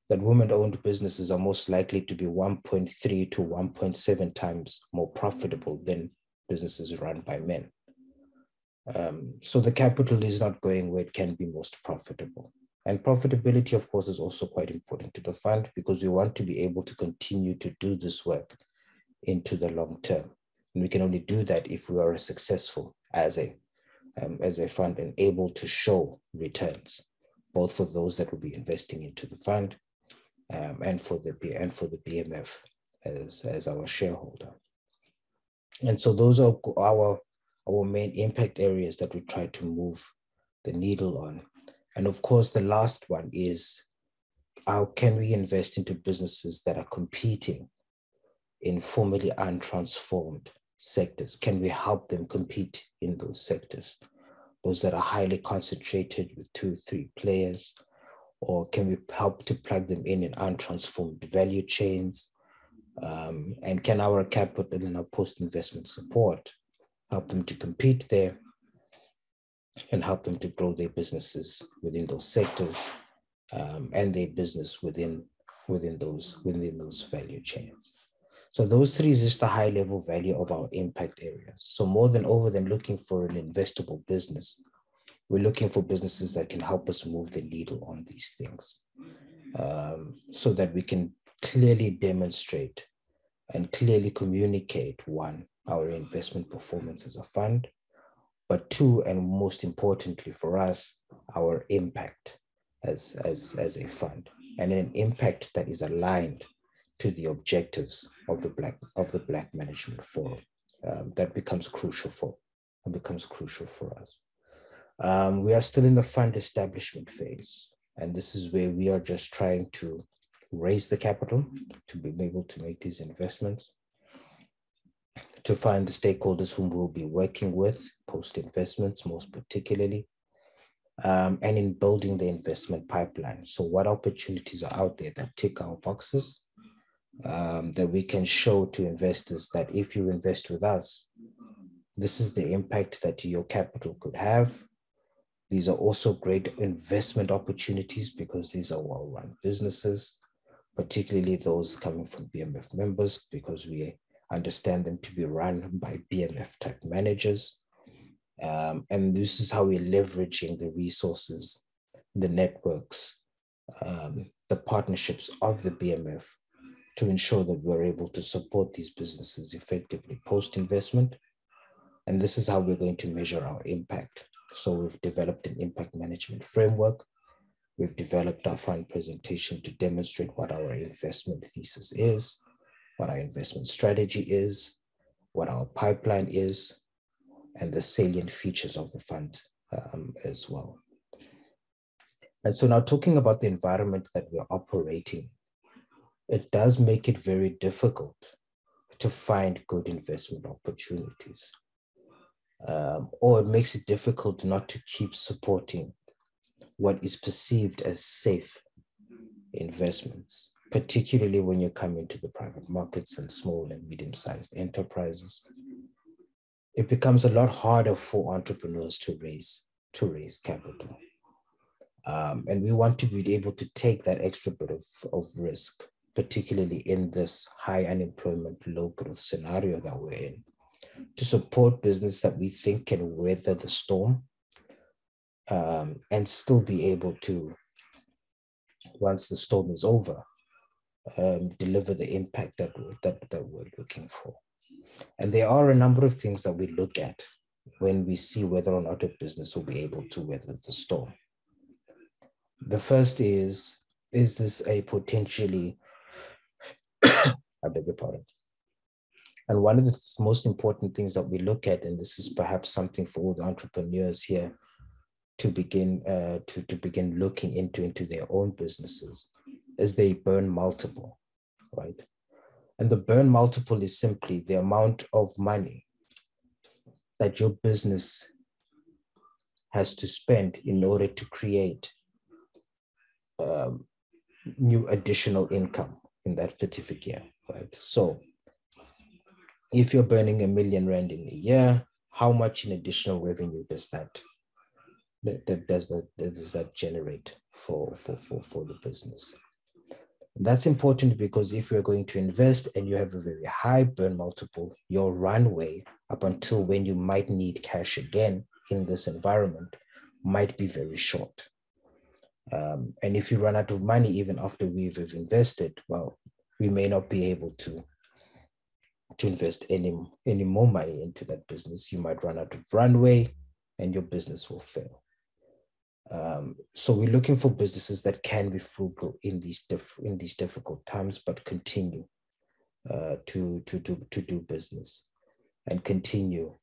that women-owned businesses are most likely to be 1.3 to 1.7 times more profitable than businesses run by men. So the capital is not going where it can be most profitable. And profitability, of course, is also quite important to the fund, because we want to be able to continue to do this work into the long term. And we can only do that if we are successful as a fund and able to show returns, both for those that will be investing into the fund and for the BMF as our shareholder. And so those are our main impact areas that we try to move the needle on. And of course, the last one is, how can we invest into businesses that are competing in formerly untransformed sectors? Can we help them compete in those sectors, those that are highly concentrated with 2 or 3 players? Or can we help to plug them in untransformed value chains? And can our capital and our post-investment support help them to compete there and help them to grow their businesses within those sectors, and their business within those value chains? So those 3 is just the high level value of our impact areas. So more than looking for an investable business, we're looking for businesses that can help us move the needle on these things, so that we can clearly demonstrate and clearly communicate, 1, our investment performance as a fund, but 2, and most importantly for us, our impact as a fund, and an impact that is aligned to the objectives of the Black Management Forum. That becomes crucial for us. We are still in the fund establishment phase, and this is where we are just trying to raise the capital to be able to make these investments, to find the stakeholders whom we'll be working with post-investments, most particularly, and in building the investment pipeline. So what opportunities are out there that tick our boxes, that we can show to investors that if you invest with us, this is the impact that your capital could have. These are also great investment opportunities because these are well-run businesses, particularly those coming from BMF members, because we understand them to be run by BMF type managers. And this is how we're leveraging the resources, the networks, the partnerships of the BMF to ensure that we're able to support these businesses effectively post-investment. And this is how we're going to measure our impact. So we've developed an impact management framework. We've developed our fund presentation to demonstrate what our investment thesis is, what our investment strategy is, what our pipeline is, and the salient features of the fund as well. And so now talking about the environment that we're operating, it does make it very difficult to find good investment opportunities. Or it makes it difficult not to keep supporting what is perceived as safe investments, particularly when you come into the private markets and small and medium-sized enterprises. It becomes a lot harder for entrepreneurs to raise capital. And we want to be able to take that extra bit of risk, particularly in this high unemployment, low growth scenario that we're in, to support business that we think can weather the storm and still be able to, once the storm is over, deliver the impact that we're looking for. And there are a number of things that we look at when we see whether or not a business will be able to weather the storm. The first is this a potentially, I beg your pardon. And one of the most important things that we look at, and this is perhaps something for all the entrepreneurs here to begin looking into their own businesses, is the burn multiple, right? And the burn multiple is simply the amount of money that your business has to spend in order to create new additional income in that specific year, right? So if you're burning R1 million in a year, how much in additional revenue does that generate for the business? And that's important because if you're going to invest and you have a very high burn multiple, your runway up until when you might need cash again in this environment might be very short. And if you run out of money even after we've invested, well, we may not be able to invest any more money into that business. You might run out of runway and your business will fail. So we're looking for businesses that can be frugal in these difficult times, but continue to do business and continue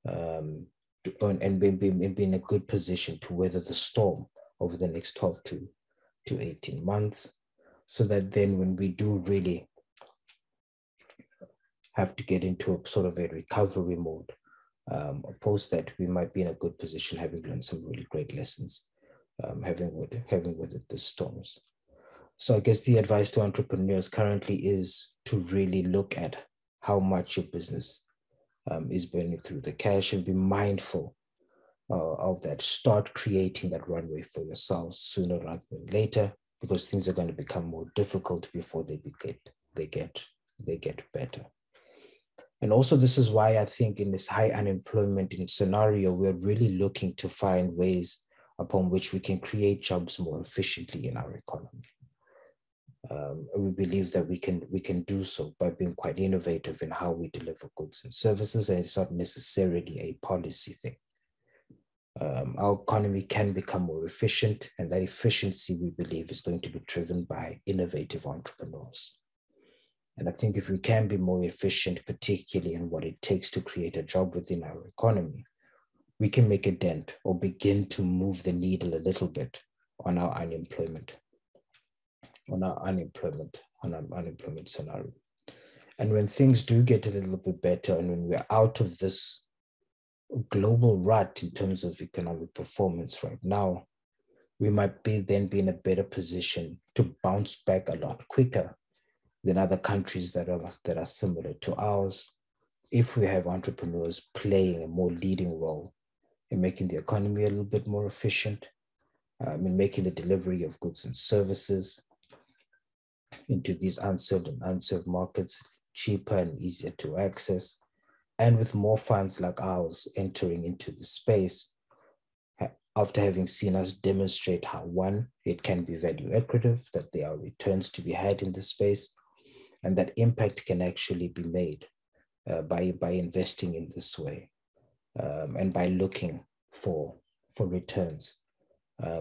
to earn and be in a good position to weather the storm over the next 12 to 18 months, so that then when we do really have to get into a sort of a recovery mode, post that, we might be in a good position, having learned some really great lessons, having weathered the storms. So I guess the advice to entrepreneurs currently is to really look at how much your business is burning through the cash and be mindful of that. Start creating that runway for yourselves sooner rather than later, because things are going to become more difficult before they get better. And also, this is why I think in this high unemployment scenario, we're really looking to find ways upon which we can create jobs more efficiently in our economy. We believe that we can do so by being quite innovative in how we deliver goods and services, and it's not necessarily a policy thing. Our economy can become more efficient, and that efficiency, we believe, is going to be driven by innovative entrepreneurs. And I think if we can be more efficient, particularly in what it takes to create a job within our economy, we can make a dent or begin to move the needle a little bit on our unemployment scenario. And when things do get a little bit better, and when we're out of this global rut in terms of economic performance right now, we might then be in a better position to bounce back a lot quicker than other countries that are similar to ours, if we have entrepreneurs playing a more leading role in making the economy a little bit more efficient, in making the delivery of goods and services into these unserved and unserved markets cheaper and easier to access, and with more funds like ours entering into the space, after having seen us demonstrate how, one, it can be value accretive, that there are returns to be had in the space, and that impact can actually be made by investing in this way, and by looking for returns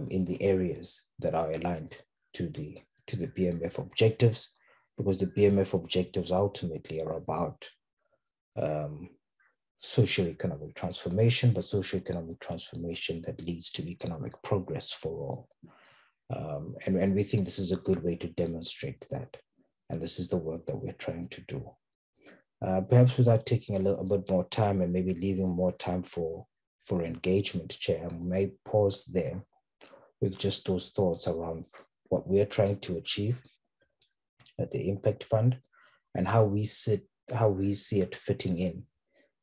in the areas that are aligned to the BMF objectives, because the BMF objectives ultimately are about socioeconomic transformation, but socioeconomic transformation that leads to economic progress for all. And we think this is a good way to demonstrate that. And this is the work that we're trying to do. Perhaps without taking a little bit more time and maybe leaving more time for engagement, Chair, I may pause there with just those thoughts around what we're trying to achieve at the Impact Fund and how we see it fitting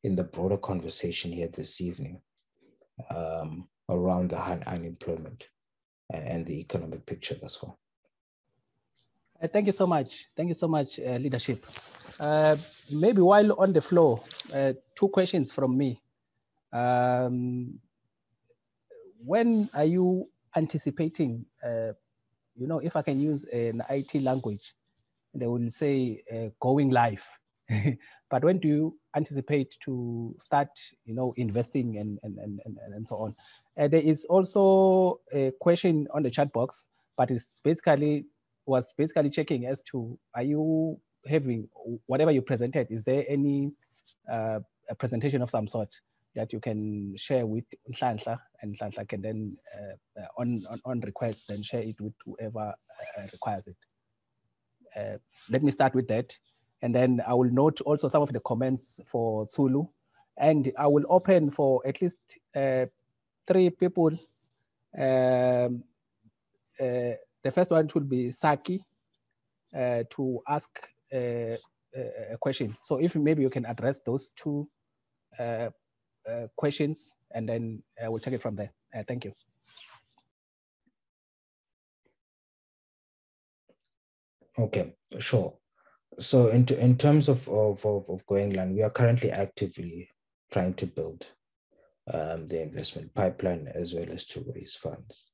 in the broader conversation here this evening around the unemployment and the economic picture as well. Thank you so much. Thank you so much, leadership. Maybe while on the floor, 2 questions from me. When are you anticipating, if I can use an IT language, they will say going live. But when do you anticipate to start, investing and so on? There is also a question on the chat box, but it's was basically checking as to, are you having, whatever you presented, is there any a presentation of some sort that you can share with Nhlanhla, and Nhlanhla can then on request then share it with whoever requires it. Let me start with that, and then I will note also some of the comments for Zulu, and I will open for at least 3 people. The first one will be Saki to ask a question. So if maybe you can address those 2 questions, and then we'll take it from there. Thank you. Okay, sure. So in terms of going land, we are currently actively trying to build the investment pipeline as well as to raise funds.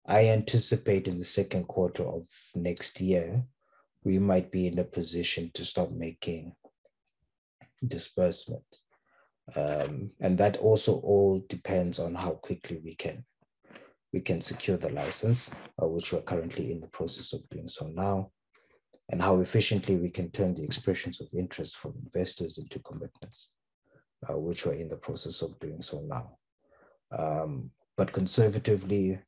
I anticipate in the second quarter of next year, we might be in a position to start making disbursements. And that also all depends on how quickly we can secure the license, which we're currently in the process of doing so now, and how efficiently we can turn the expressions of interest from investors into commitments, which we're in the process of doing so now. But conservatively,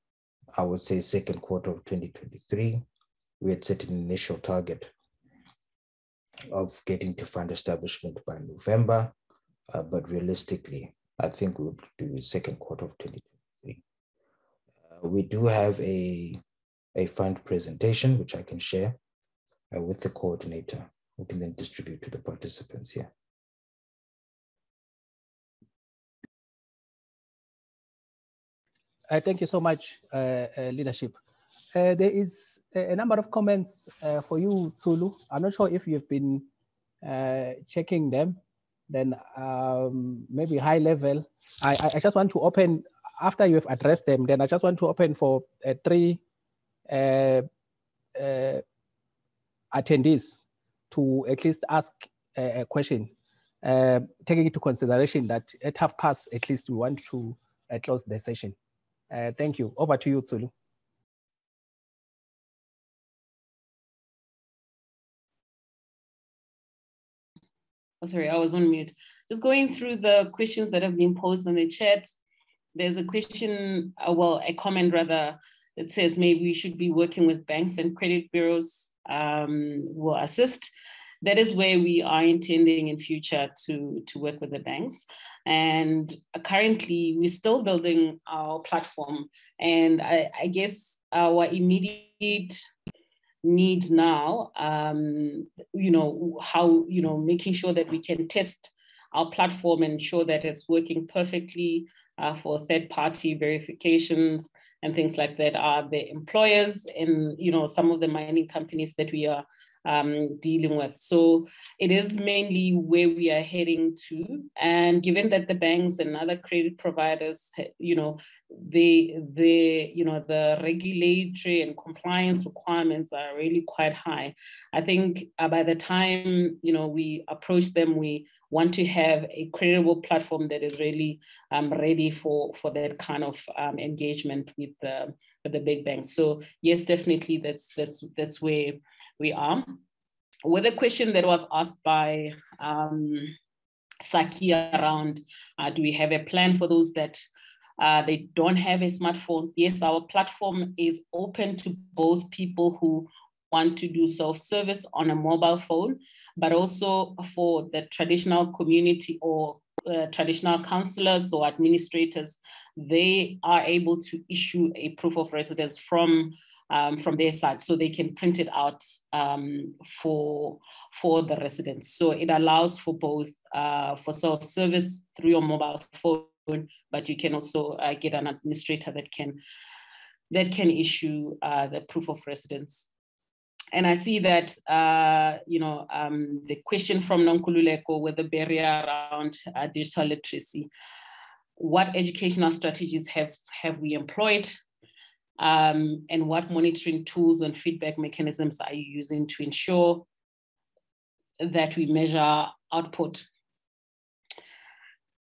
I would say second quarter of 2023, we had set an initial target of getting to fund establishment by November, but realistically, I think we'll do second quarter of 2023. We do have a fund presentation, which I can share with the coordinator, who can then distribute to the participants here. Thank you so much, leadership. There is a number of comments for you, Zulu. I'm not sure if you've been checking them. Then maybe high level. I just want to open, after you have addressed them, then I just want to open for 3 attendees to at least ask a question, taking into consideration that at 12:30 at least we want to close the session. Thank you. Over to you, Zulu. Oh, sorry, I was on mute. Just going through the questions that have been posed in the chat. There's a question, a comment rather, that says maybe we should be working with banks and credit bureaus who will assist. That is where we are intending in future to work with the banks. And currently, we're still building our platform. And I guess our immediate need now, making sure that we can test our platform and ensure that it's working perfectly for third-party verifications and things like that are the employers and, some of the mining companies that we are dealing with. So it is mainly where we are heading to. And given that the banks and other credit providers, the regulatory and compliance requirements are really quite high. I think by the time, we approach them, we want to have a credible platform that is really ready for that kind of engagement with the big banks. So yes, definitely that's where we are. With a question that was asked by Saki around, do we have a plan for those that they don't have a smartphone? Yes, our platform is open to both people who want to do self-service on a mobile phone, but also for the traditional community or traditional councillors or administrators, they are able to issue a proof of residence from their side, so they can print it out for the residents. So it allows for both for self-service through your mobile phone, but you can also get an administrator that can issue the proof of residence. And I see that, the question from Nonkululeko with the barrier around digital literacy. What educational strategies have we employed? And what monitoring tools and feedback mechanisms are you using to ensure that we measure output?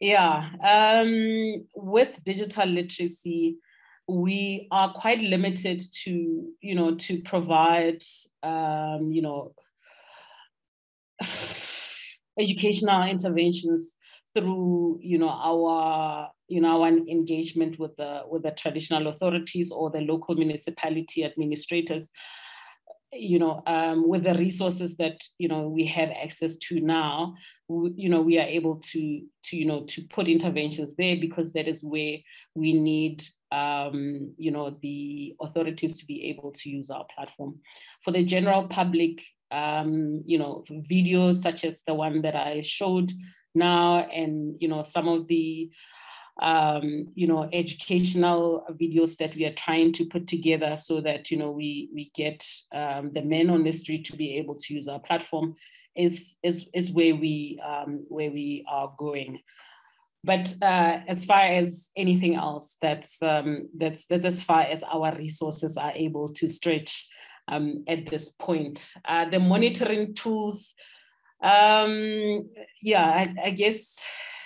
Yeah, with digital literacy, we are quite limited to provide, educational interventions through, our engagement with the traditional authorities or the local municipality administrators. With the resources that we have access to now, we are able to put interventions there, because that is where we need the authorities to be able to use our platform. For the general public, videos such as the one that I showed now, and some of the educational videos that we are trying to put together, so that we get the men on the street to be able to use our platform, is where we are going. But as far as anything else, that's as far as our resources are able to stretch at this point. The monitoring tools, I guess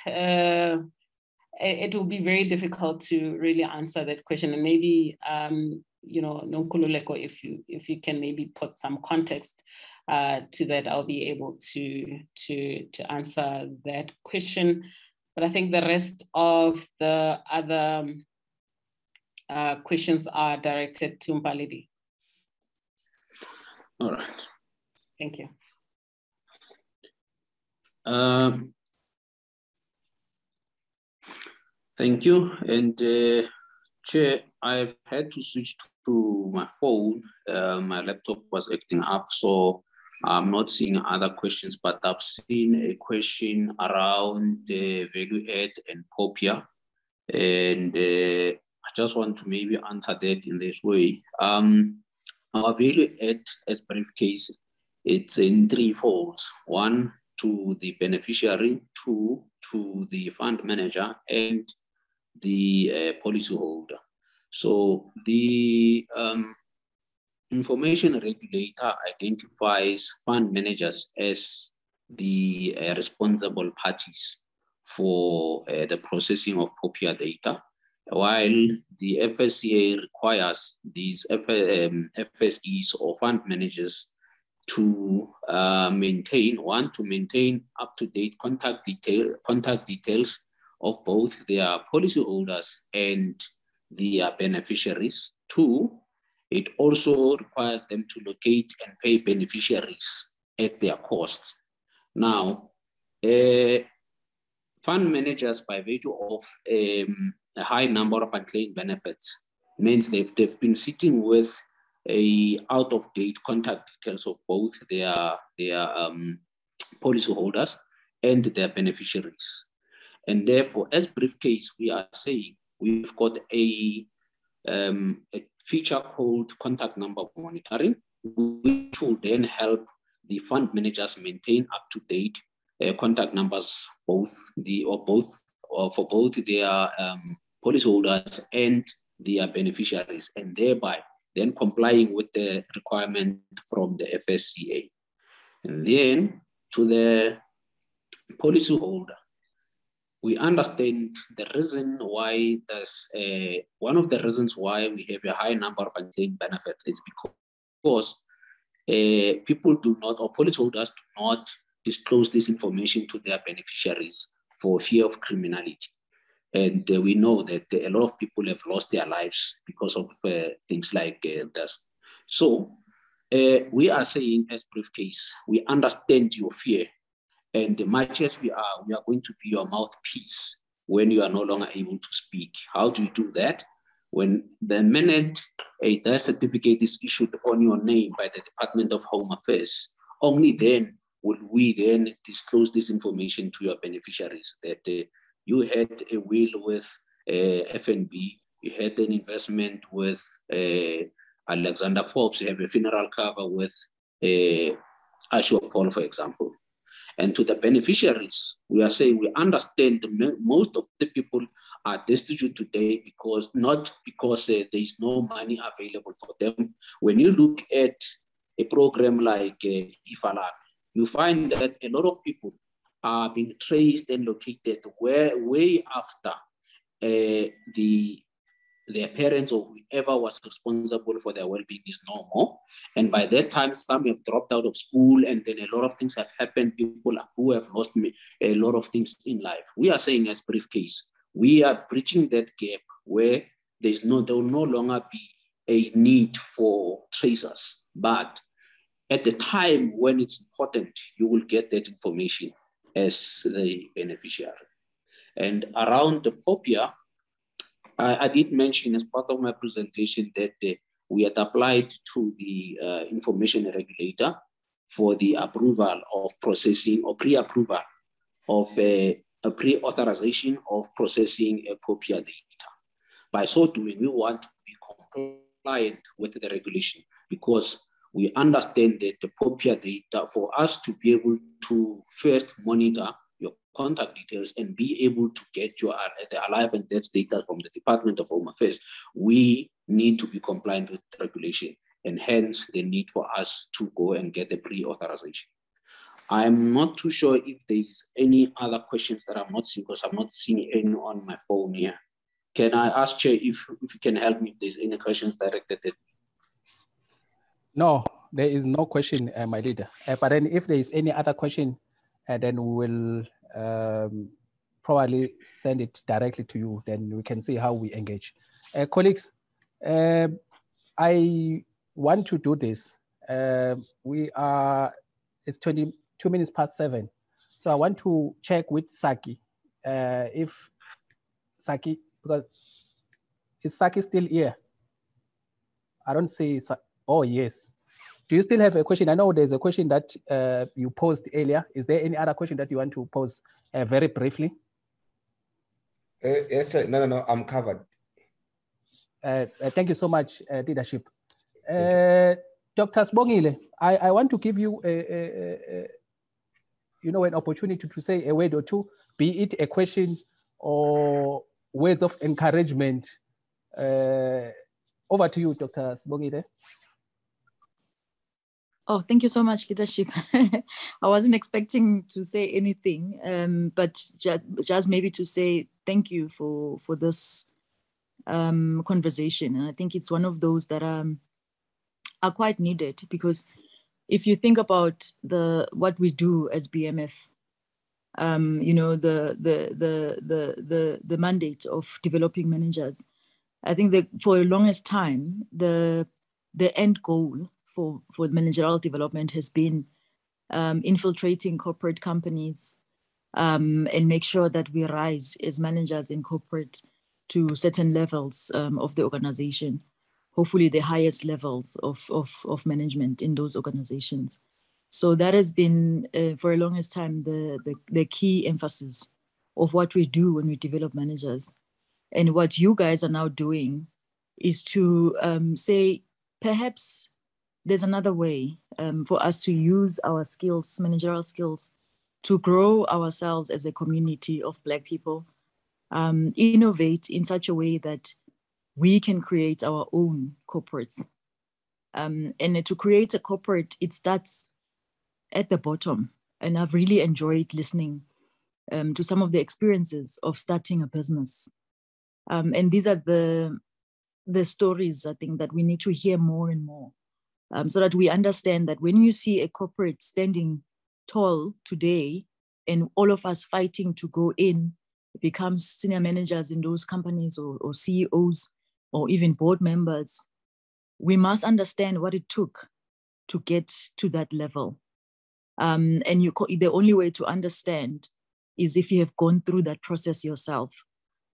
it will be very difficult to really answer that question. And maybe Nonkululeko, if you can maybe put some context to that, I'll be able to answer that question. But I think the rest of the other questions are directed to Mpalidi. All right. Thank you. Thank you. And Chair, I've had to switch to my phone. My laptop was acting up, so I'm not seeing other questions, but I've seen a question around the value add and POPIA. And I just want to maybe answer that in this way. Our value add as briefcase, it's in three folds. One, to the beneficiary, two, to the fund manager, and the policyholder. So the information regulator identifies fund managers as the responsible parties for the processing of POPIA data, while the FSCA requires these FSEs or fund managers to maintain up-to-date contact details of both their policyholders and their beneficiaries. Two, it also requires them to locate and pay beneficiaries at their cost. Now, fund managers, by virtue of a high number of unclaimed benefits, means they've been sitting with a out-of-date contact details of both their policyholders and their beneficiaries. And therefore, as briefcase, we are saying we've got a feature called contact number monitoring, which will then help the fund managers maintain up-to-date contact numbers, for both their policyholders and their beneficiaries, and thereby then complying with the requirement from the FSCA. And then to the policyholder, we understand the reason why there's one of the reasons why we have a high number of unclaimed benefits is because people do not, or policyholders do not disclose this information to their beneficiaries for fear of criminality. And we know that a lot of people have lost their lives because of things like this. So we are saying as briefcase, we understand your fear, And much as we are going to be your mouthpiece when you are no longer able to speak. How do you do that? When the minute a death certificate is issued on your name by the Department of Home Affairs, only then will we then disclose this information to your beneficiaries that you had a will with FNB, you had an investment with Alexander Forbes, you have a funeral cover with Ashwa Paul, for example. And to the beneficiaries, we are saying we understand most of the people are destitute today because not because there is no money available for them. When you look at a program like Ifala, you find that a lot of people are being traced and located way after their parents or whoever was responsible for their well-being is no more. And by that time, some have dropped out of school, and then a lot of things have happened. People who have lost a lot of things in life. We are saying as briefcase, we are bridging that gap where there will no longer be a need for tracers. But at the time when it's important, you will get that information as the beneficiary. And around the POPIA, I did mention as part of my presentation that we had applied to the information regulator for the approval of processing or pre-approval of a pre-authorization of processing a POPIA data. By so doing, we want to be compliant with the regulation because we understand that the POPIA data, for us to be able to first monitor your contact details and be able to get your the alive and death data from the Department of Home Affairs, we need to be compliant with the regulation, and hence the need for us to go and get a pre-authorization. I'm not too sure if there's any other questions that I'm not seeing, because I'm not seeing any on my phone here. Can I ask Chair if you can help me if there's any questions directed at me? No, there is no question, my leader. But then if there is any other question, then we will probably send it directly to you. Then we can see how we engage. Colleagues, I want to do this. It's 22 minutes past 7. So I want to check with Saki, if Saki, because is Saki still here? I don't see, oh yes. Do you still have a question? I know there's a question that you posed earlier. Is there any other question that you want to pose very briefly? Yes, sir. No, I'm covered. Thank you so much, leadership. Dr. Sbongile, I want to give you an opportunity to say a word or two, be it a question or words of encouragement. Over to you, Dr. Sbongile. Oh, thank you so much, leadership. I wasn't expecting to say anything, but just maybe to say thank you for this conversation. And I think it's one of those that are quite needed, because if you think about what we do as BMF, the mandate of developing managers, I think that for the longest time, the end goal for managerial development has been infiltrating corporate companies and make sure that we rise as managers in corporate to certain levels of the organization, hopefully the highest levels of management in those organizations. So that has been, for the longest time, the key emphasis of what we do when we develop managers. And what you guys are now doing is to say, perhaps there's another way for us to use our skills, managerial skills, to grow ourselves as a community of Black people, innovate in such a way that we can create our own corporates. And to create a corporate, it starts at the bottom. And I've really enjoyed listening to some of the experiences of starting a business. And these are the stories, I think, that we need to hear more and more, so that we understand that when you see a corporate standing tall today and all of us fighting to go in, become senior managers in those companies or CEOs or even board members, we must understand what it took to get to that level. And the only way to understand is if you have gone through that process yourself.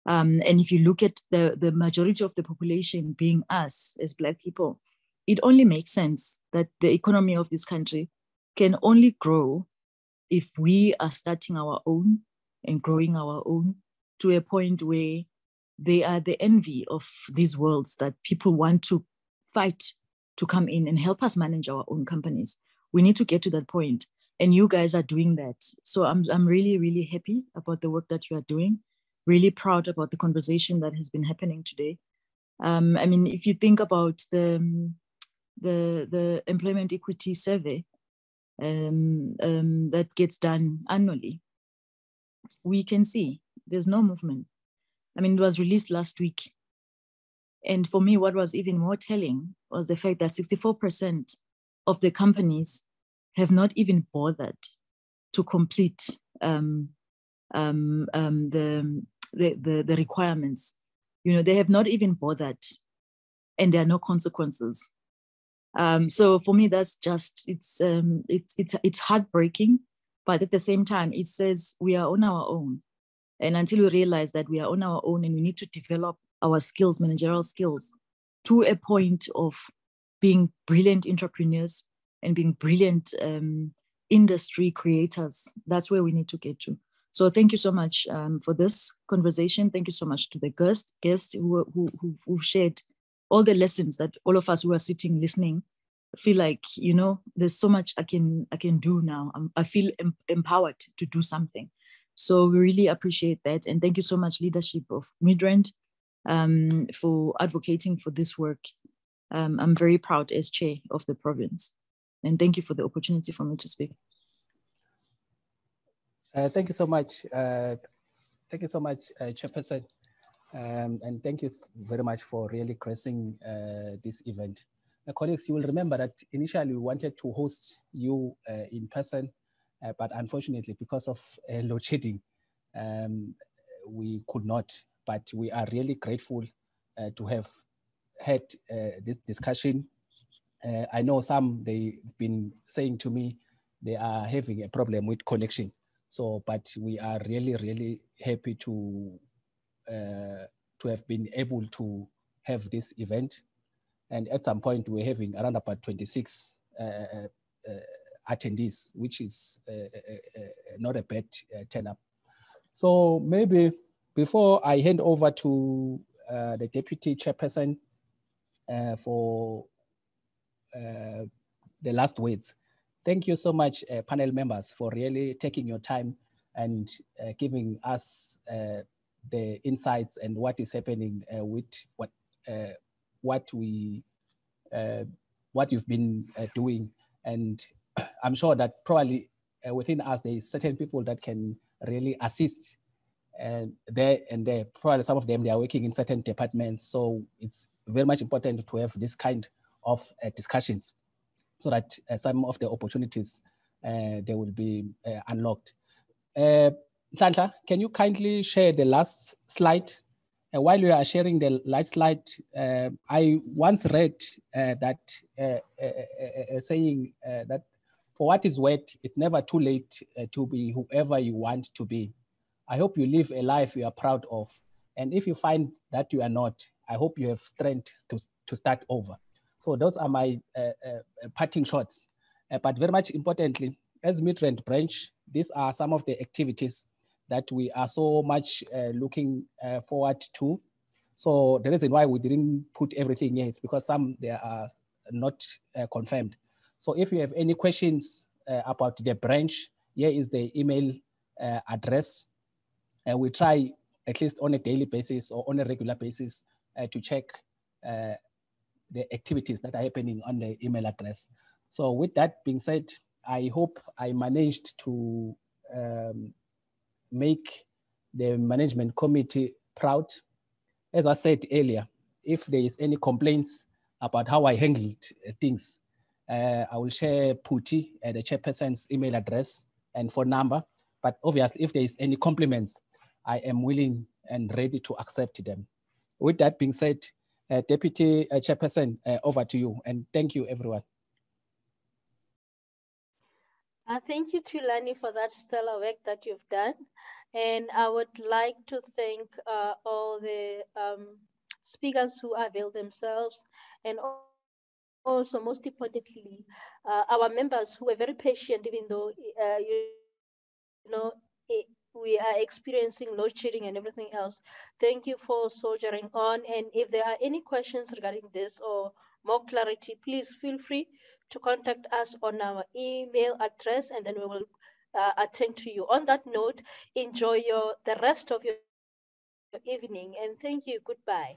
And if you look at the majority of the population being us as Black people, it only makes sense that the economy of this country can only grow if we are starting our own and growing our own to a point where they are the envy of these worlds that people want to fight to come in and help us manage our own companies. We need to get to that point, and you guys are doing that. So I'm really, really happy about the work that you are doing. Really proud about the conversation that has been happening today. I mean, if you think about the employment equity survey that gets done annually, we can see there's no movement. I mean, it was released last week. And for me, what was even more telling was the fact that 64% of the companies have not even bothered to complete the requirements. You know, they have not even bothered, and there are no consequences. So for me, that's just, it's heartbreaking, but at the same time, it says we are on our own. And until we realize that we are on our own and we need to develop our skills, managerial skills, to a point of being brilliant entrepreneurs and being brilliant industry creators, that's where we need to get to. So thank you so much for this conversation. Thank you so much to the guests who shared all the lessons that all of us who are sitting listening feel like, you know, there's so much I can do now. I feel empowered to do something. So we really appreciate that. And thank you so much, leadership of Midrand, for advocating for this work. I'm very proud as chair of the province. And thank you for the opportunity for me to speak. Thank you so much. Thank you so much, Chairperson. And thank you very much for really gracing this event. Colleagues, you will remember that initially we wanted to host you in person, but unfortunately, because of load shedding, we could not. But we are really grateful to have had this discussion. I know they've been saying to me they are having a problem with connection. So, but we are really, really happy to have been able to have this event. And at some point, we're having around about 26 attendees, which is not a bad turn-up. So maybe before I hand over to the Deputy Chairperson for the last words, thank you so much, panel members, for really taking your time and giving us the insights and what is happening with what you've been doing. And I'm sure that probably within us, there is certain people that can really assist. And there, probably some of them, they are working in certain departments. So it's very much important to have this kind of discussions so that some of the opportunities, they will be unlocked. Nhlanhla, can you kindly share the last slide? While you are sharing the last slide, I once read that saying that for what is worth, it's never too late to be whoever you want to be. I hope you live a life you are proud of. And if you find that you are not, I hope you have strength to start over. So those are my parting shots. But very much importantly, as Midrand branch, these are some of the activities that we are so much looking forward to. So the reason why we didn't put everything here is because some they are not confirmed. So if you have any questions about the branch, here is the email address. And we try at least on a daily basis or on a regular basis to check the activities that are happening on the email address. So with that being said, I hope I managed to make the management committee proud. As I said earlier, if there is any complaints about how I handled things, I will share Puti, the chairperson's email address and phone number. But obviously, if there is any compliments, I am willing and ready to accept them. With that being said, Deputy Chairperson, over to you. And thank you, everyone. Thank you, Tulani, for that stellar work that you've done. And I would like to thank all the speakers who availed themselves, and also, most importantly, our members who were very patient, even though, we are experiencing load shedding and everything else. Thank you for soldiering on. And if there are any questions regarding this or more clarity, please feel free to contact us on our email address, and then we will attend to you. On that note, enjoy the rest of your evening, and thank you. Goodbye.